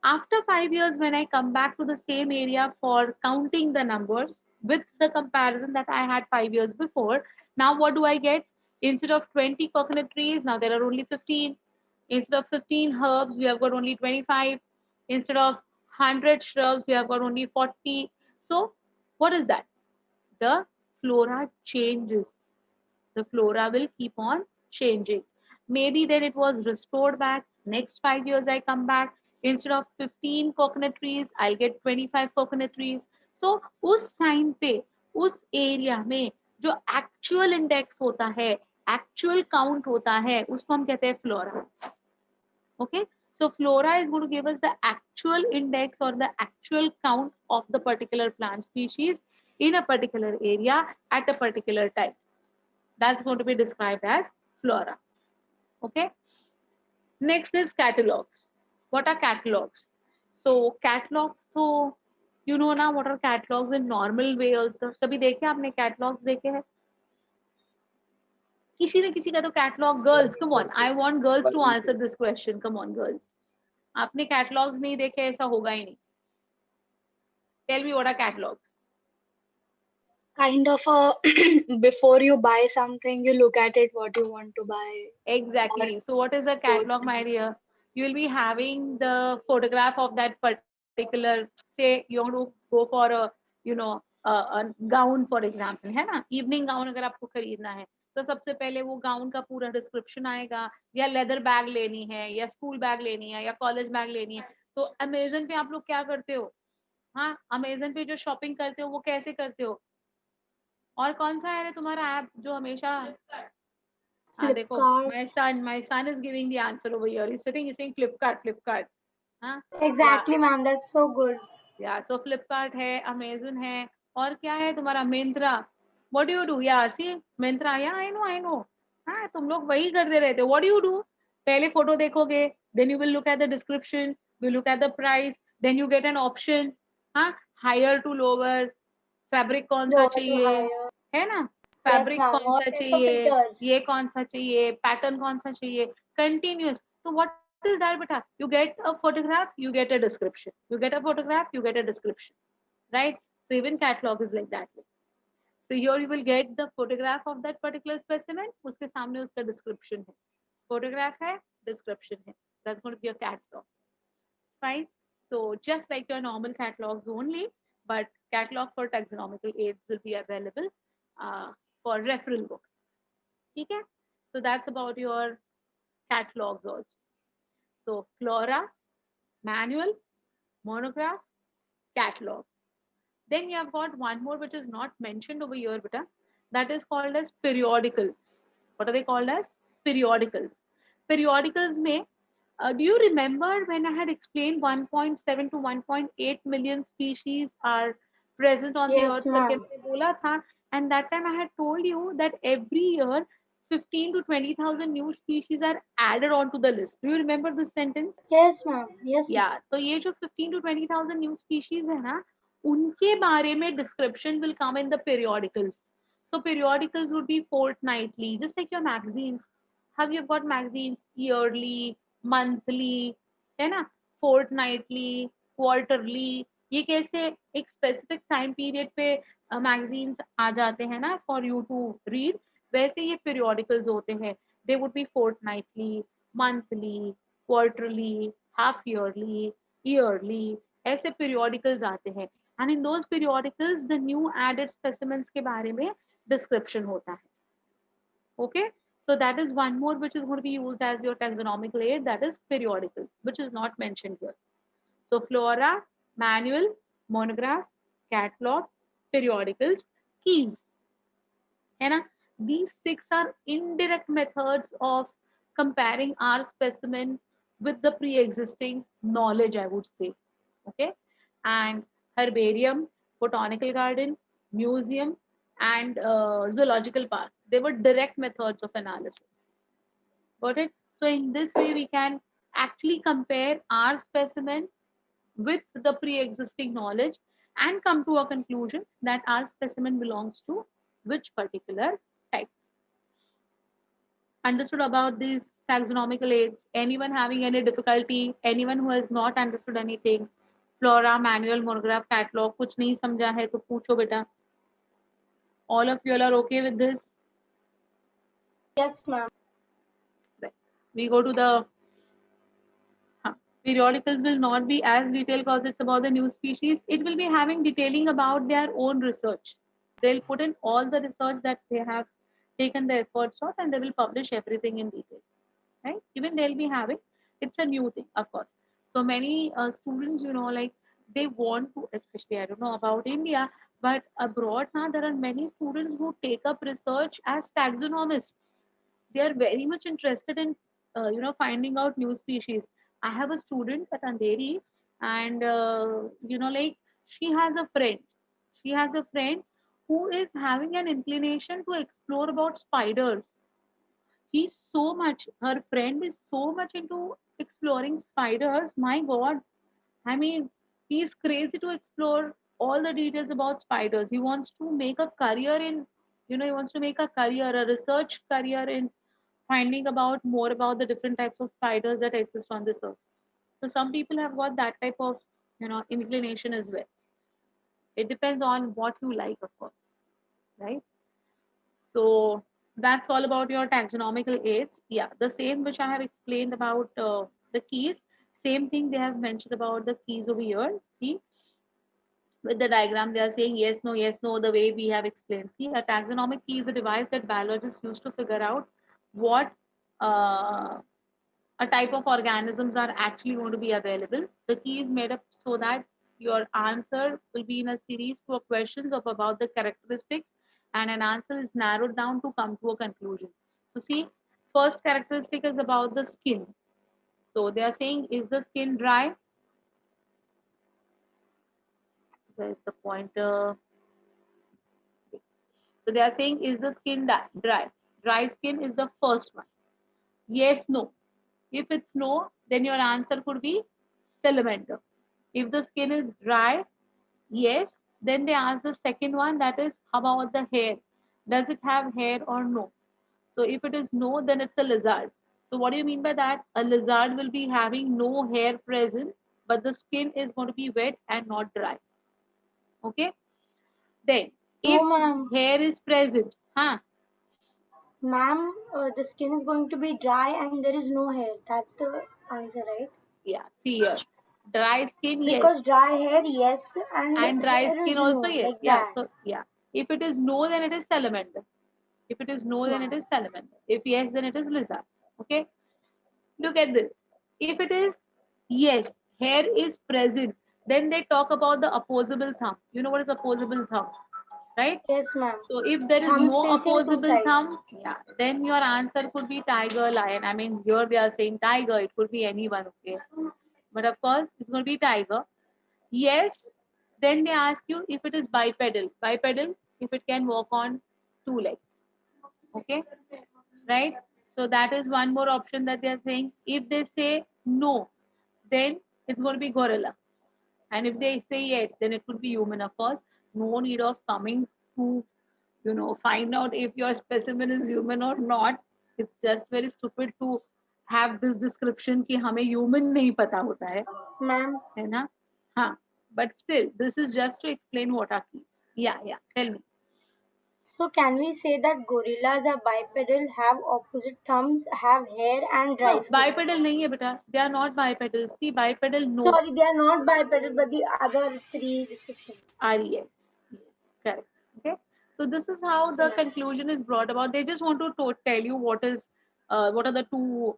A: after 5 years, when I come back to the same area for counting the numbers with the comparison that I had 5 years before, now what do I get? Instead of 20 coconut trees, now there are only 15. Instead of 15 herbs, we have got only 25. Instead of 100 shrubs, we have got only 40. So what is that? The flora changes. The flora will keep on changing. Maybe then it was restored back. Next 5 years, I come back. Instead of 15 coconut trees, I'll get 25 coconut trees. So उस time पे उस area में जो actual index होता है, actual count होता है, उसको हम कहते हैं flora. Okay, so flora is going to give us the actual index or the actual count of the particular plant species in a particular area at a particular time. That's going to be described as flora. Okay, next is catalogs. What are catalogs? So catalogs, so you know now what are catalogs in normal way also. सभी देखे आपने catalogs देखे हैं? किसी न किसी का तो catalogue. Girls, come on, I want girls to answer this question. Come on girls, आपने कैटलॉग्स नहीं देखे, ऐसा होगा ही नहीं. Tell me what are catalogues.
E: Kind of a before you buy something, you look at it what you want to buy.
A: Exactly. So what is the catalog, my dear? You will be having the photograph of that particular, say you want to go for a, you know, a gown for example, है ना, evening gown अगर आपको खरीदना है तो सबसे पहले वो गाउन का पूरा डिस्क्रिप्शन आएगा, या लेदर बैग लेनी है, या स्कूल बैग लेनी है, या कॉलेज बैग लेनी है. तो अमेजन पे आप लोग क्या करते हो? हाँ, अमेजन पे जो शॉपिंग करते हो वो कैसे करते हो? और कौन सा है तुम्हारा ऐप जो हमेशा, हाँ देखो,
B: Flipkart.
A: my son is giving the answer over here. He's sitting, he's saying Flipkart. हाँ,
B: Exactly, ma'am. That's so good.
A: या सो फ्लिपकार्ट है, अमेजन है, और क्या है तुम्हारा? Myntra. What do you do? या सी मिंत्रा, या आई नो. हाँ, तुम लोग वही करते रहते हो. What do you do? पहले फोटो देखोगे, then you will look at the description, will look at the price, then you get an option. हाँ, हायर टू लोअर, फैब्रिक कौन सा
B: Lower to
A: चाहिए,
B: higher.
A: है ना,
B: Yes,
A: फैब्रिक
B: ma'am.
A: कौन
B: All
A: सा
B: types of
A: चाहिए,
B: filters.
A: ये कौन सा चाहिए, पैटर्न कौन सा चाहिए, कंटिन्यूअस. तो what is that, beta? You get a photograph, you get a description. You get a photograph, you get a description, right? So even catalog is like that. So here you will get the photograph of that particular specimen. उसके सामने उसका description है. Photograph है, description है. That's going to be a catalog. Fine. So just like your normal catalogs only, but catalog for taxonomical aids will be available for referral book. ठीक है? So that's about your catalogs also. So flora, manual, monograph, catalog. Then you have got one more which is not mentioned over here, beta. That is called as periodicals. What are they called as? Periodicals. Periodicals में, do you remember when I had explained 1.7 to 1.8 million species are present on the
B: Yes,
A: earth?
B: ma'am.
A: मैंने बोला था, and that time I had told you that every year 15 to 20,000 new species are added onto the list. Do you remember this sentence?
B: Yes, ma'am. Yes, ma'am.
A: Yeah, तो ये जो 15 to 20,000 new species है ना, उनके बारे में description will come in the periodicals. So periodicals would be fortnightly, just like your magazines. Have you got magazines yearly, monthly, है ना, fortnightly, quarterly? ये कैसे एक specific time period पे magazines आ जाते हैं ना for you to read, वैसे ये periodicals होते हैं. They would be fortnightly, monthly, quarterly, half yearly, yearly, ऐसे periodicals आते हैं. And in those periodicals the new added specimens के बारे में description होता है. Okay, so that is one more which is going to be used as your taxonomical aid, that is periodicals, which is not mentioned here. So flora, manual, monograph, catalog, periodicals, keys, है ना. These 6 are indirect methods of comparing our specimen with the pre-existing knowledge, I would say. Okay, and herbarium, botanical garden, museum, and zoological park, they were direct methods of analysis. Got it? So in this way we can actually compare our specimens with the pre-existing knowledge and come to a conclusion that our specimen belongs to which particular type. Understood about these taxonomical aids? Anyone having any difficulty? Anyone who has not understood anything? Flora, manual, monograph, catalog, कुछ नहीं समझा है तो पूछो बेटा. All of you all are okay with this?
B: Yes, ma'am.
A: Right. We go to the Periodicals will not be as detailed because it's about the new species. It will be having detailing about their own research. They'll put in all the research that they have taken the efforts of, and they will publish everything in detail. Right? Even they'll be having. It's a new thing, of course. So many students, like they want to, especially I don't know about India, but abroad now there are many students who take up research as taxonomists. They are very much interested in finding out new species. I have a student at Andheri, and like she has a friend who is having an inclination to explore about spiders. Her friend is so much into exploring spiders. My God, I mean, he's crazy to explore all the details about spiders. He wants to make a career in, he wants to make a research career in finding about more about the different types of spiders that exist on this earth. So some people have got that type of, inclination as well. It depends on what you like, of course, right? So that's all about your taxonomical aids. Yeah, the same which I have explained about the keys. Same thing they have mentioned about the keys over here. See, with the diagram, they are saying yes, no, the way we have explained. See, a taxonomic key is a device that biologists use to figure out what a type of organisms are actually going to be available. The key is made up so that your answer will be in a series of questions of about the characteristics, and an answer is narrowed down to come to a conclusion. So see, first characteristic is about the skin. So they are saying, is the skin dry? There's the pointer. So they are saying, is the skin dry? Dry skin is the first one. Yes, no. If it's no, then your answer could be salamander. If the skin is dry, yes, then they ask the second one, that is, how about the hair? Does it have hair or no? So if it is no, then it's a lizard. So what do you mean by that? A lizard will be having no hair present, but the skin is going to be wet and not dry. Okay? Then, if
B: No, ma'am.
A: hair is present,
B: Ma'am, the skin is going to be dry and there is no hair. That's the answer, right?
A: yeah, see here. Dry skin, yes.
B: Because dry hair, yes,
A: And
B: and
A: dry
B: hair
A: skin
B: is no,
A: also, yes.
B: like
A: Yeah,
B: that.
A: so yeah. If it is no, then it is salamander. If it is no, then it
B: Ma'am.
A: is salamander. If yes, then it is lizard. Okay. Look at this. If it is yes, hair is present, then they talk about the opposable thumb. You know what is opposable thumb, right?
B: Yes, ma'am.
A: So if there is
B: Thumbs
A: no
B: facing two
A: opposable
B: sides.
A: thumb, yeah, then your answer could be tiger, lion. I mean, here they are saying tiger. It could be anyone, okay? But of course, it's going to be tiger. Yes, then they ask you if it is bipedal. Bipedal, if it can walk on two legs. Okay, right? So that is one more option that they are saying. If they say no, then it's going to be gorilla. And if they say yes, then it could be human, of course. No need of coming to, find out if your specimen is human or not. It's just very stupid to have this description कि हमें human नहीं पता होता
B: Ma'am.
A: है ना? हाँ. But still, this is just to explain what are keys. Yeah, tell me.
B: So can we say that gorillas are bipedal, have opposite thumbs, have hair and dry
A: No,
B: skin?
A: bipedal नहीं है बेटा. They are not bipedal. See, bipedal, no.
B: Sorry, they are not bipedal, but the other three descriptions.
A: Are yes. Yes, correct. Okay. So this is how the conclusion is brought about. They just want to tell you what are the two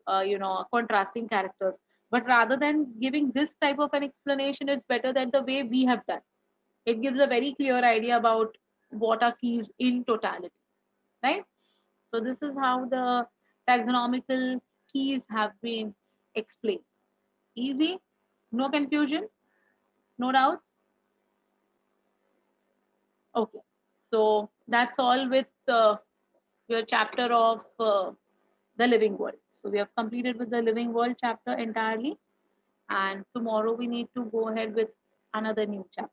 A: contrasting characters. But rather than giving this type of an explanation, it's better than the way we have done. It gives a very clear idea about what are keys in totality, right? So this is how the taxonomical keys have been explained. Easy, no confusion, no doubts. Okay, so that's all with your chapter of the living world. So we have completed with the living world chapter entirely, and tomorrow we need to go ahead with another new chapter.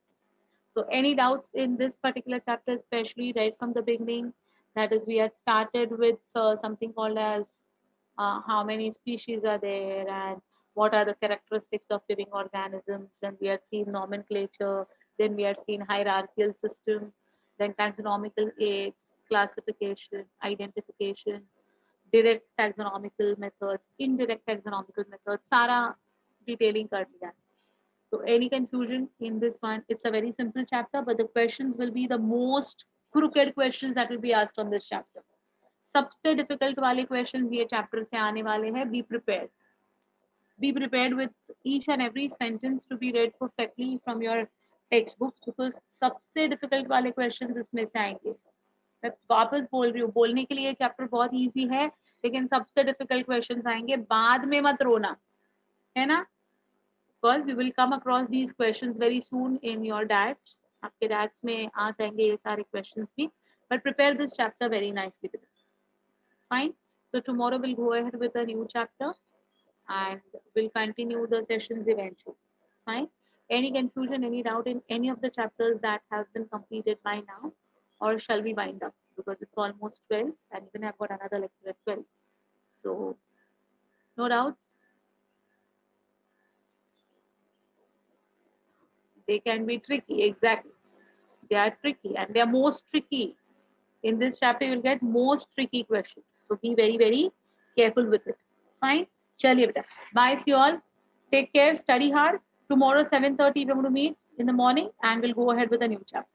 A: So any doubts in this particular chapter, especially right from the beginning, that is we had started with something called as how many species are there and what are the characteristics of living organisms. Then we had seen nomenclature, then we had seen hierarchical system, then taxonomical aids, classification, identification, direct taxonomical methods, indirect taxonomical methods. सारा detailing कर दिया. So any confusion in this one? It's a very simple chapter, but the questions will be the most crooked questions that will be asked on this chapter. सबसे difficult वाले questions ये chapter से आने वाले हैं. Be prepared. Be prepared with each and every sentence to be read perfectly from your textbooks because सबसे difficult वाले questions इसमें से आएंगे. मैं वापस बोल रही हूँ, बोलने के लिए चैप्टर बहुत इजी है, लेकिन सबसे डिफिकल्ट क्वेश्चंस आएंगे. बाद में मत रोना, है ना, because you will come across these questions very soon in your that's. आपके डैट्स में आ जाएंगे ये सारे क्वेश्चंस भी, but prepare this chapter very nicely. Fine. So tomorrow we'll go ahead with a new chapter and we'll continue the sessions eventually. Fine. Any confusion, any doubt in any of the chapters that have been completed by now, or shall we wind up? Because it's almost 12 and even I've got another lecture at 12. So, no doubts? They can be tricky, exactly. They are tricky and they are most tricky. In this chapter, you will get most tricky questions. So, be very, very careful with it. Fine. Chaliye beta. Bye, see you all. Take care. Study hard. Tomorrow, 7:30, we're going to meet in the morning and we'll go ahead with a new chapter.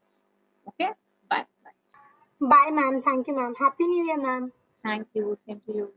A: Okay? Bye. Bye.
B: Bye, ma'am. Thank you, ma'am. Happy New Year, ma'am.
A: Thank you. Same to you.